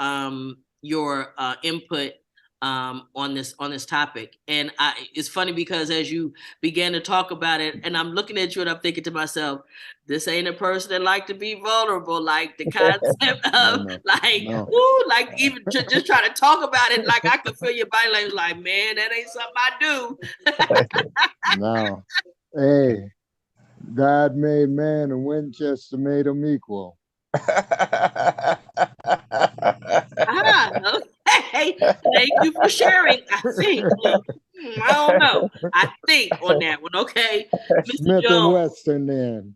input on this topic. And it's funny because as you began to talk about it, and I'm looking at you and I'm thinking to myself, this ain't a person that like to be vulnerable, like the concept of No, like, no. woo, like even just try to talk about it, like I could feel your body language, like, man, that ain't something I do. No. Hey, God made man and Winchester made them equal. Okay. Thank you for sharing. I think. I don't know. I think on that one. Okay. Mr. Smith and Jones. Western then.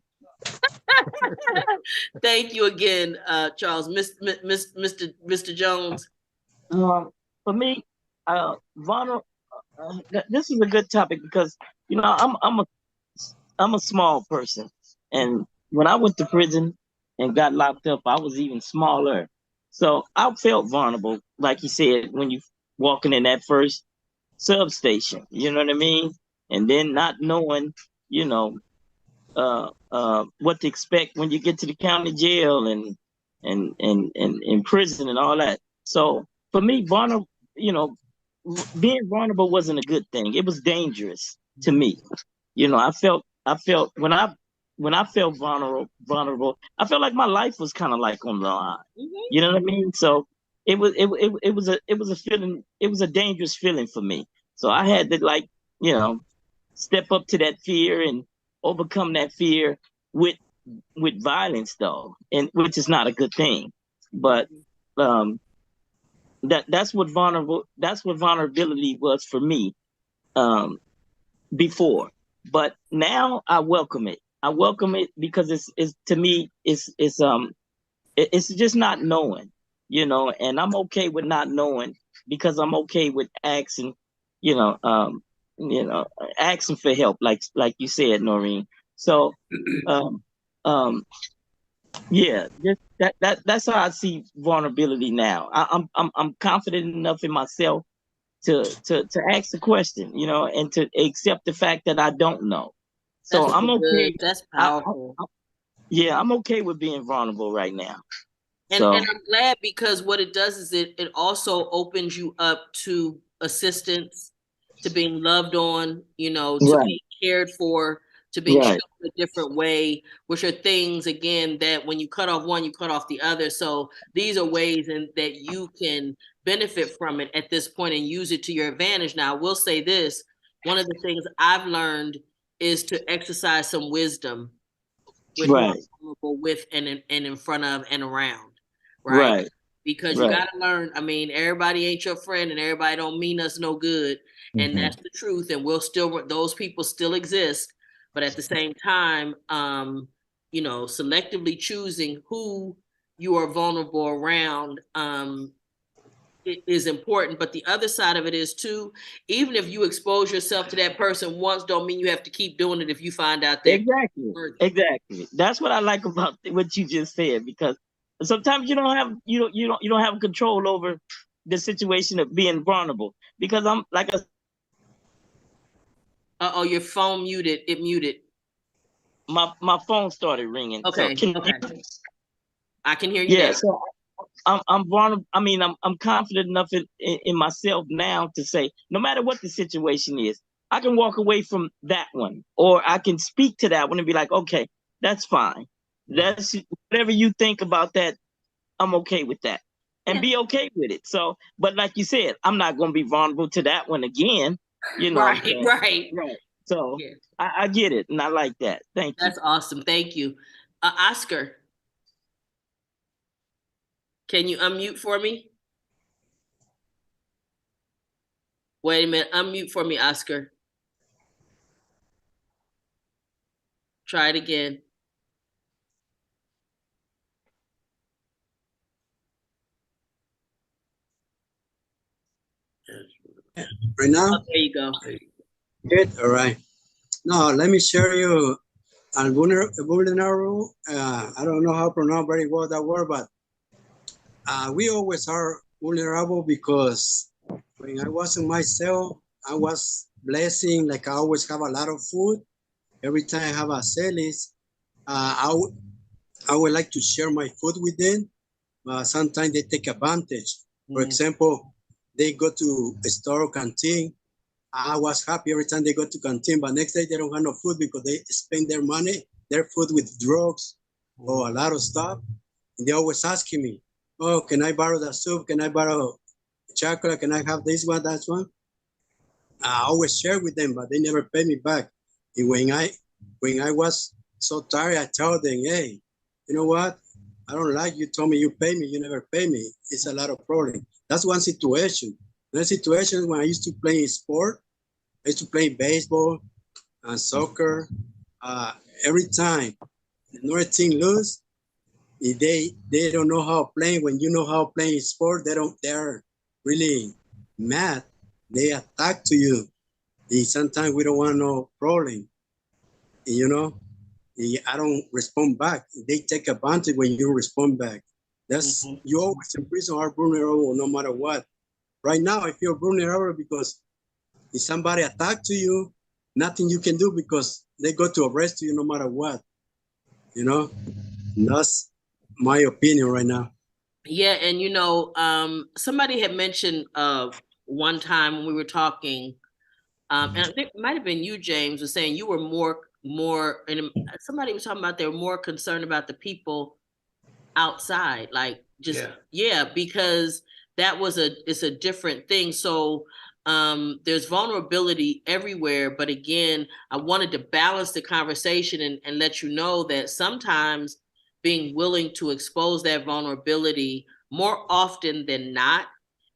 Thank you again, Charles. Mr. Jones. For me, vulnerable. This is a good topic because I'm a small person, and when I went to prison and got locked up, I was even smaller. So I felt vulnerable, like you said, when you walking in that first substation. You know what I mean? And then not knowing, you know, what to expect when you get to the county jail, and and in prison and all that. So for me, vulnerable, being vulnerable wasn't a good thing. It was dangerous to me. I felt when I felt vulnerable, I felt like my life was kind of like on the line. You know what I mean? So it was a feeling. It was a dangerous feeling for me. So I had to step up to that fear and overcome that fear with violence, though, and which is not a good thing. But that's what vulnerability was for me before. But now I welcome it. I welcome it because it's to me it's just not knowing, and I'm okay with not knowing because I'm okay with asking, asking for help, like you said, Noreen. So, um, um, yeah, just that's how I see vulnerability now. I'm confident enough in myself to ask the question, and to accept the fact that I don't know. So That's I'm good. okay. That's powerful. Yeah, I'm okay with being vulnerable right now. And I'm glad because what it does is it also opens you up to assistance, to being loved on, to being cared for, to being shown a different way, which are things, again, that when you cut off one, you cut off the other. So these are ways that you can benefit from it at this point and use it to your advantage. Now, I will say this, one of the things I've learned is to exercise some wisdom with who I'm vulnerable with and in front of and around. Right. Because you got to learn. I mean, everybody ain't your friend and everybody don't mean us no good. And that's the truth. And those people still exist. But at the same time, selectively choosing who you are vulnerable around is important. But the other side of it is too, even if you expose yourself to that person once, don't mean you have to keep doing it if you find out that. Exactly. That's what I like about what you just said, because sometimes you don't have control over the situation of being vulnerable. Because I'm like your phone muted. It muted. My phone started ringing. Okay. So I can hear you now. So I'm vulnerable. I mean, I'm confident enough in myself now to say, no matter what the situation is, I can walk away from that one, or I can speak to that one and be like, okay, that's fine. That's whatever you think about that. I'm okay with that, and be okay with it. So, but like you said, I'm not going to be vulnerable to that one again. Right. So I get it, and I like that. Thank you. That's awesome. Thank you, Oscar. Can you unmute for me? Wait a minute. Unmute for me, Oscar. Try it again. Right now? Oh, there you go. Good. All right. Now, let me share you vulnerable. I don't know how to pronounce very well that word, but we always are vulnerable because when I was in my cell, I was blessing, like I always have a lot of food. Every time I have a cells, I would like to share my food with them, but sometimes they take advantage. For example, they go to a store or canteen. I was happy every time they go to canteen, but next day they don't have no food because they spend their money, their food with drugs or a lot of stuff. And they always asking me, oh, can I borrow the soup? Can I borrow chocolate? Can I have this one, that one? I always share with them, but they never pay me back. And when I was so tired, I told them, hey, you know what? I don't like you told me you pay me, you never pay me. It's a lot of problem. That's one situation. Another situation when I used to play sport, I used to play baseball and soccer. Every time another team lose, if they don't know how to play. When you know how to play sport, they're really mad. They attack to you. And sometimes we don't want no problem. I don't respond back. They take advantage when you respond back. That's you always in prison are vulnerable no matter what. Right now, I feel vulnerable because if somebody attack to you, nothing you can do because they go to arrest you no matter what. That's my opinion right now. Yeah, and somebody had mentioned one time when we were talking, and I think it might have been you, James, was saying you were more, and somebody was talking about they were more concerned about the people outside, like just because it's a different thing. So there's vulnerability everywhere, but again, I wanted to balance the conversation and let you know that sometimes being willing to expose that vulnerability more often than not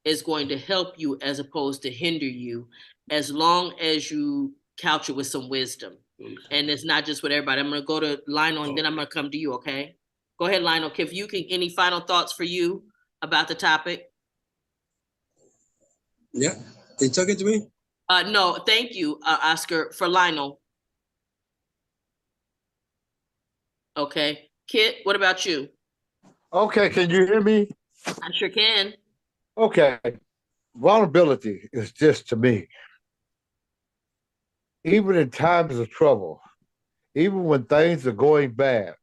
is going to help you as opposed to hinder you, as long as you couch it with some wisdom. And it's not just with everybody. I'm going to go to Lionel and then I'm going to come to you, okay? Go ahead, Lionel. If you can, any final thoughts for you about the topic? Yeah, you talking to me? No, thank you, Oscar. For Lionel. Okay. Kit, what about you? Okay, can you hear me? I sure can. Okay. Vulnerability is just, to me, even in times of trouble, even when things are going bad,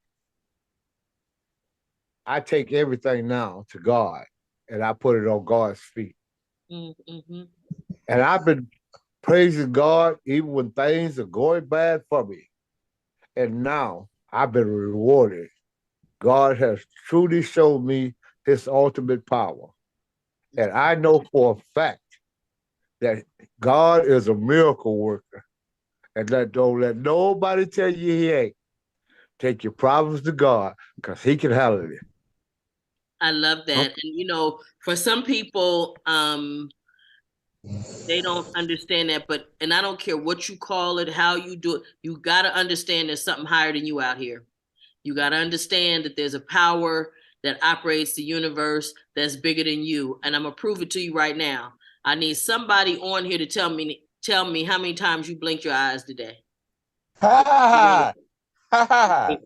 I take everything now to God and I put it on God's feet. Mm-hmm. And I've been praising God even when things are going bad for me. And now I've been rewarded. God has truly shown me his ultimate power. And I know for a fact that God is a miracle worker. And don't let nobody tell you he ain't. Take your problems to God because he can handle it. I love that. And for some people, they don't understand that, and I don't care what you call it, how you do it, you got to understand there's something higher than you out here. You got to understand that there's a power that operates the universe that's bigger than you. And I'm going to prove it to you right now. I need somebody on here to tell me how many times you blinked your eyes today. Ha ha ha.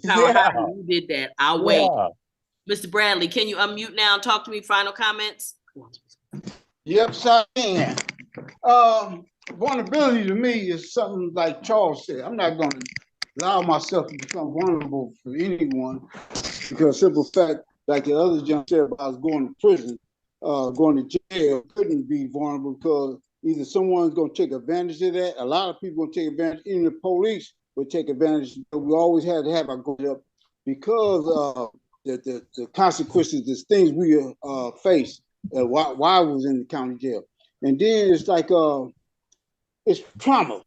Power higher than you did that. I'll wait. Yeah. Mr. Bradley, can you unmute now and talk to me? Final comments? Yep, I can. Vulnerability to me is something like Charles said. I'm not going to allow myself to become vulnerable for anyone because simple fact, like the other gentleman said about going to prison, going to jail, couldn't be vulnerable because either someone's going to take advantage of that. A lot of people will take advantage. Even the police will take advantage. But we always had to have our guard up because the consequences, the things we face while I was in the county jail. And then it's like it's trauma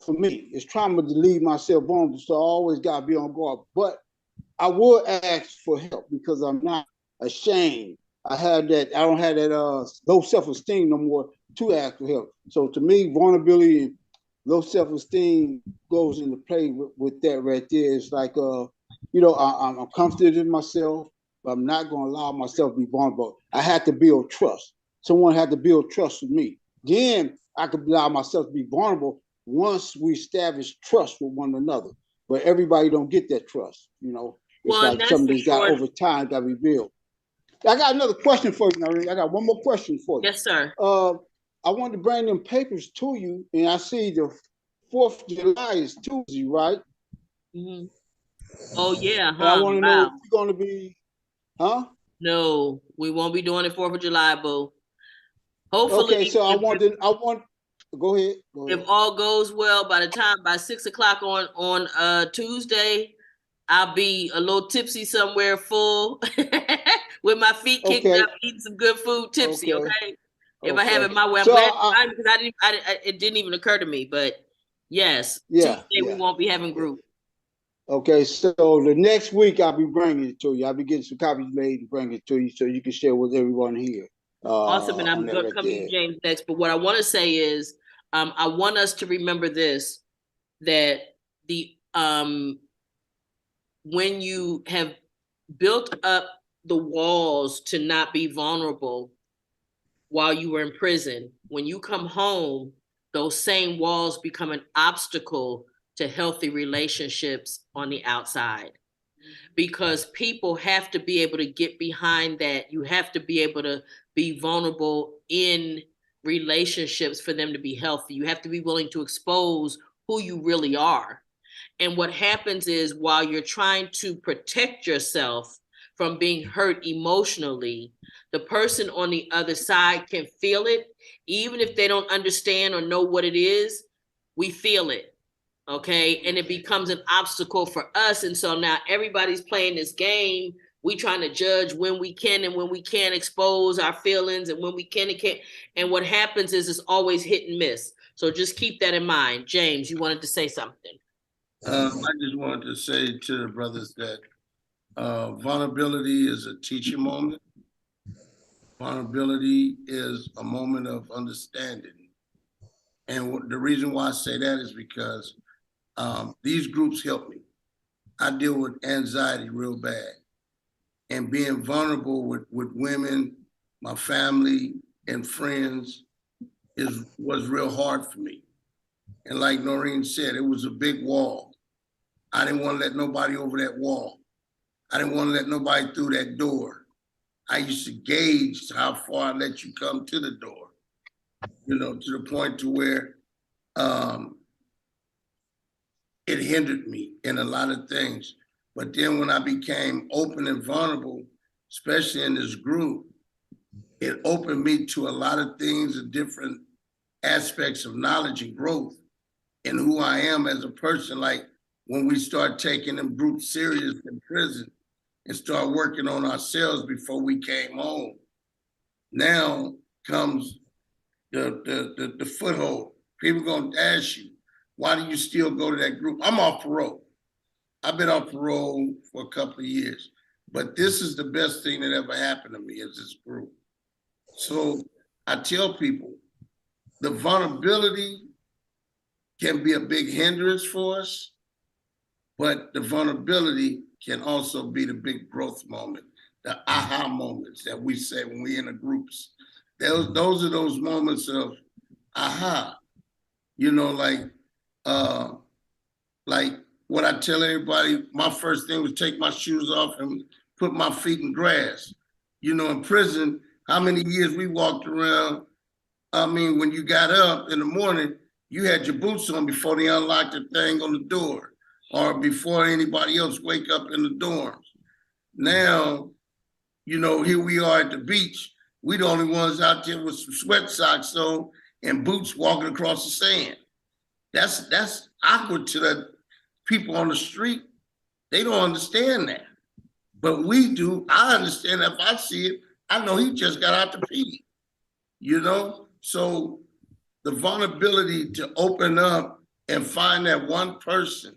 for me. It's trauma to leave myself vulnerable, so I always gotta be on guard. But I would ask for help because I'm not ashamed. I don't have that low self-esteem no more to ask for help. So to me, vulnerability and low self-esteem goes into play with that right there. It's like I'm confident in myself, but I'm not going to allow myself to be vulnerable. I had to build trust. Someone had to build trust with me. Then I could allow myself to be vulnerable once we establish trust with one another. But everybody don't get that trust, It's like something that's got over time got revealed. I got another question for you, Nareen. I got one more question for you. Yes, sir. I wanted to bring them papers to you, and I see the 4th of July is Tuesday, right? Mm-hmm. Oh, yeah, huh? And I want to know if you're going to be, huh? No, we won't be doing it 4th of July, boo. Hopefully. Okay, so I want, go ahead. If all goes well, by 6 o'clock on Tuesday, I'll be a little tipsy somewhere full with my feet kicked up, eating some good food, tipsy, okay? If I have it my way, I'm glad because it didn't even occur to me, but yes, Tuesday we won't be having group. Okay, so the next week I'll be bringing it to you. I'll be getting some copies made and bring it to you so you can share with everyone here. Awesome, and I'm going to come to you, James, next. But what I want to say is, I want us to remember this: that when you have built up the walls to not be vulnerable while you were in prison, when you come home, those same walls become an obstacle to healthy relationships on the outside. Because people have to be able to get behind that. You have to be able to be vulnerable in relationships for them to be healthy. You have to be willing to expose who you really are. And what happens is while you're trying to protect yourself, from being hurt emotionally, the person on the other side can feel it. Even if they don't understand or know what it is, we feel it. Okay. And it becomes an obstacle for us. And so now everybody's playing this game. We trying to judge when we can and when we can't expose our feelings and when we can and can't. And what happens is it's always hit and miss. So just keep that in mind. James, you wanted to say something. I just wanted to say to the brothers that vulnerability is a teaching moment. Vulnerability is a moment of understanding. And the reason why I say that is because these groups help me. I deal with anxiety real bad. And being vulnerable with women, my family, and friends was real hard for me. And like Noreen said, it was a big wall. I didn't want to let nobody over that wall. I didn't want to let nobody through that door. I used to gauge how far I let you come to the door, you know, to the point to where it hindered me in a lot of things. But then when I became open and vulnerable, especially in this group, it opened me to a lot of things and different aspects of knowledge and growth in who I am as a person. Like when we start taking them groups serious in prison and start working on ourselves before we came home. Now comes the foothold. People gonna ask you, why do you still go to that group? I'm off parole. I've been on parole for a couple of years, but this is the best thing that ever happened to me is this group. So I tell people, the vulnerability can be a big hindrance for us, but the vulnerability can also be the big growth moment, the aha moments that we say when we're in the groups. Those are those moments of aha, you know, like what I tell everybody, my first thing was take my shoes off and put my feet in grass. You know, in prison, how many years we walked around. I mean, when you got up in the morning, you had your boots on before they unlocked the thing on the door or before anybody else wake up in the dorms. Now, you know, here we are at the beach. We the only ones out there with some sweat socks on and boots walking across the sand. That's awkward to the people on the street. They don't understand that. But we do. I understand that. If I see it, I know he just got out to pee. You know? So the vulnerability to open up and find that one person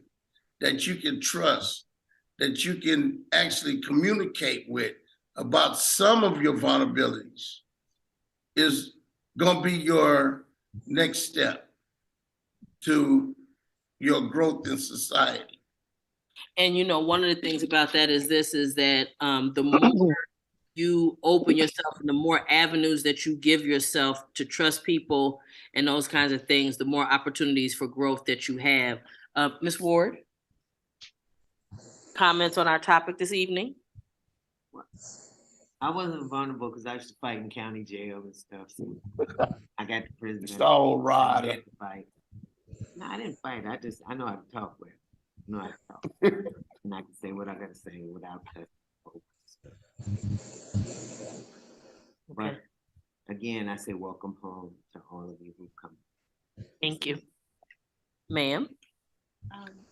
that you can trust, that you can actually communicate with about some of your vulnerabilities is going to be your next step to your growth in society. And you know, one of the things about that is that the more you open yourself and the more avenues that you give yourself to trust people and those kinds of things, the more opportunities for growth that you have. Ms. Ward, comments on our topic this evening? I wasn't vulnerable because I used to fight in county jail and stuff. So I got to prison. It's all right. I had to fight. No, I didn't fight. I know how to talk with. I know how to talk. And I can say what I got to say without cussing. But again, I say welcome home to all of you who've come. Thank you. Ma'am?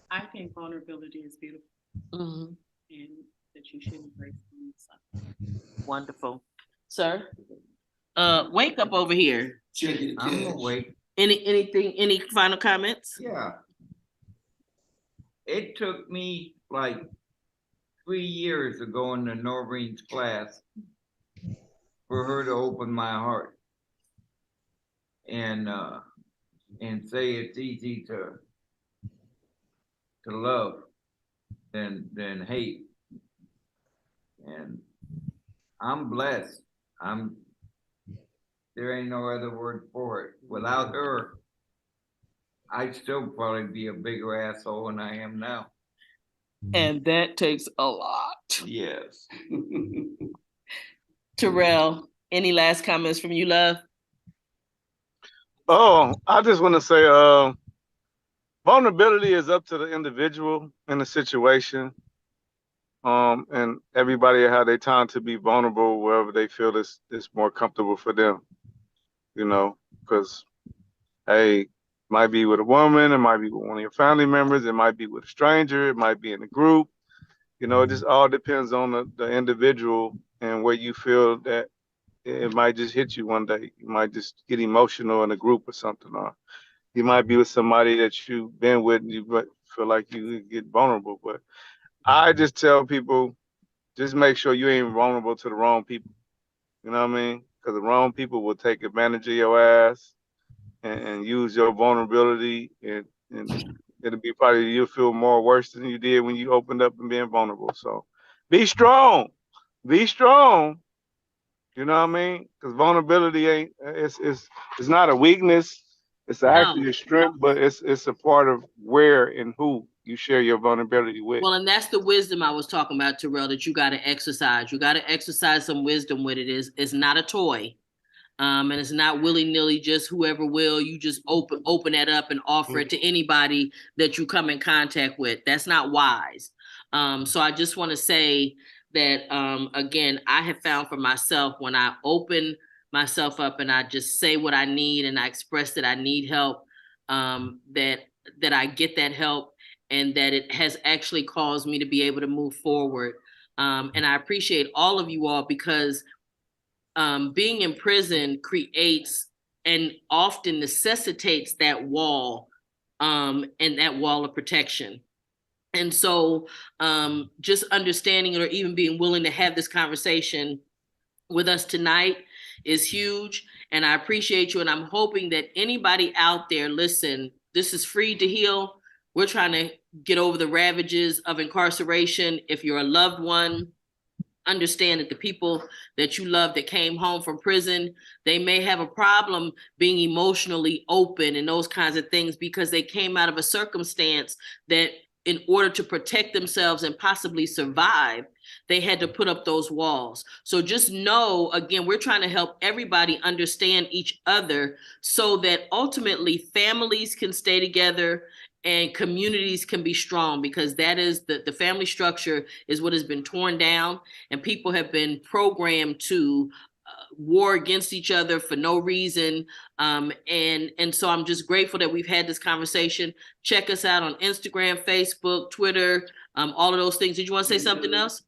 I think vulnerability is beautiful. Mm-hmm. And that you should embrace yourself. Wonderful. Sir? Wake up over here. I'm awake. Any final comments? Yeah. It took me like 3 years of going to Noreen's class for her to open my heart and say it's easy to love than hate. And I'm blessed. There ain't no other word for it. Without her, I'd still probably be a bigger asshole than I am now. And that takes a lot. Yes. Terrell, any last comments from you, love? Oh, I just want to say vulnerability is up to the individual in the situation. And everybody had their time to be vulnerable wherever they feel it's more comfortable for them, you know, because, hey, it might be with a woman, it might be with one of your family members, it might be with a stranger, it might be in a group. You know, it just all depends on the individual and where you feel that it might just hit you one day. You might just get emotional in a group or something, or you might be with somebody that you've been with and you feel like you get vulnerable. But I just tell people, just make sure you ain't vulnerable to the wrong people. You know what I mean? Because the wrong people will take advantage of your ass and use your vulnerability, and it'll be probably you'll feel more worse than you did when you opened up and being vulnerable. So be strong. Be strong. You know what I mean? Because vulnerability ain't it's not a weakness. It's actually a strength, but it's a part of where and who you share your vulnerability with. Well, and that's the wisdom I was talking about, Terrell, that you got to exercise. You got to exercise some wisdom with it. It's not a toy. And it's not willy-nilly, just whoever will, you just open that up and offer it to anybody that you come in contact with. That's not wise. So I just want to say that, again, I have found for myself when I open myself up and I just say what I need and I express that I need help, that I get that help and that it has actually caused me to be able to move forward. And I appreciate all of you all because being in prison creates and often necessitates that wall and that wall of protection. And so just understanding it or even being willing to have this conversation with us tonight is huge. And I appreciate you. And I'm hoping that anybody out there, listen, this is Free to Heal. We're trying to get over the ravages of incarceration. If you're a loved one, understand that the people that you love that came home from prison, they may have a problem being emotionally open and those kinds of things because they came out of a circumstance that in order to protect themselves and possibly survive, they had to put up those walls. So just know, again, we're trying to help everybody understand each other so that ultimately families can stay together and communities can be strong, because that is the family structure is what has been torn down, and people have been programmed to war against each other for no reason. And so I'm just grateful that we've had this conversation. Check us out on Instagram, Facebook, Twitter, all of those things. Did you want to say something else?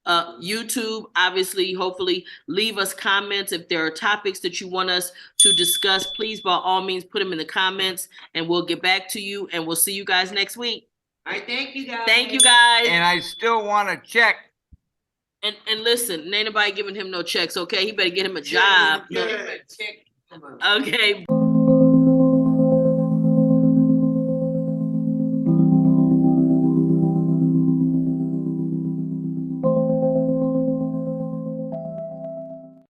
YouTube, obviously, hopefully leave us comments. If there are topics that you want us to discuss, please, by all means, put them in the comments and we'll get back to you, and we'll see you guys next week. All right, thank you guys. Thank you guys. And I still want to check. And listen, ain't nobody giving him no checks, okay? He better get him a job. Okay.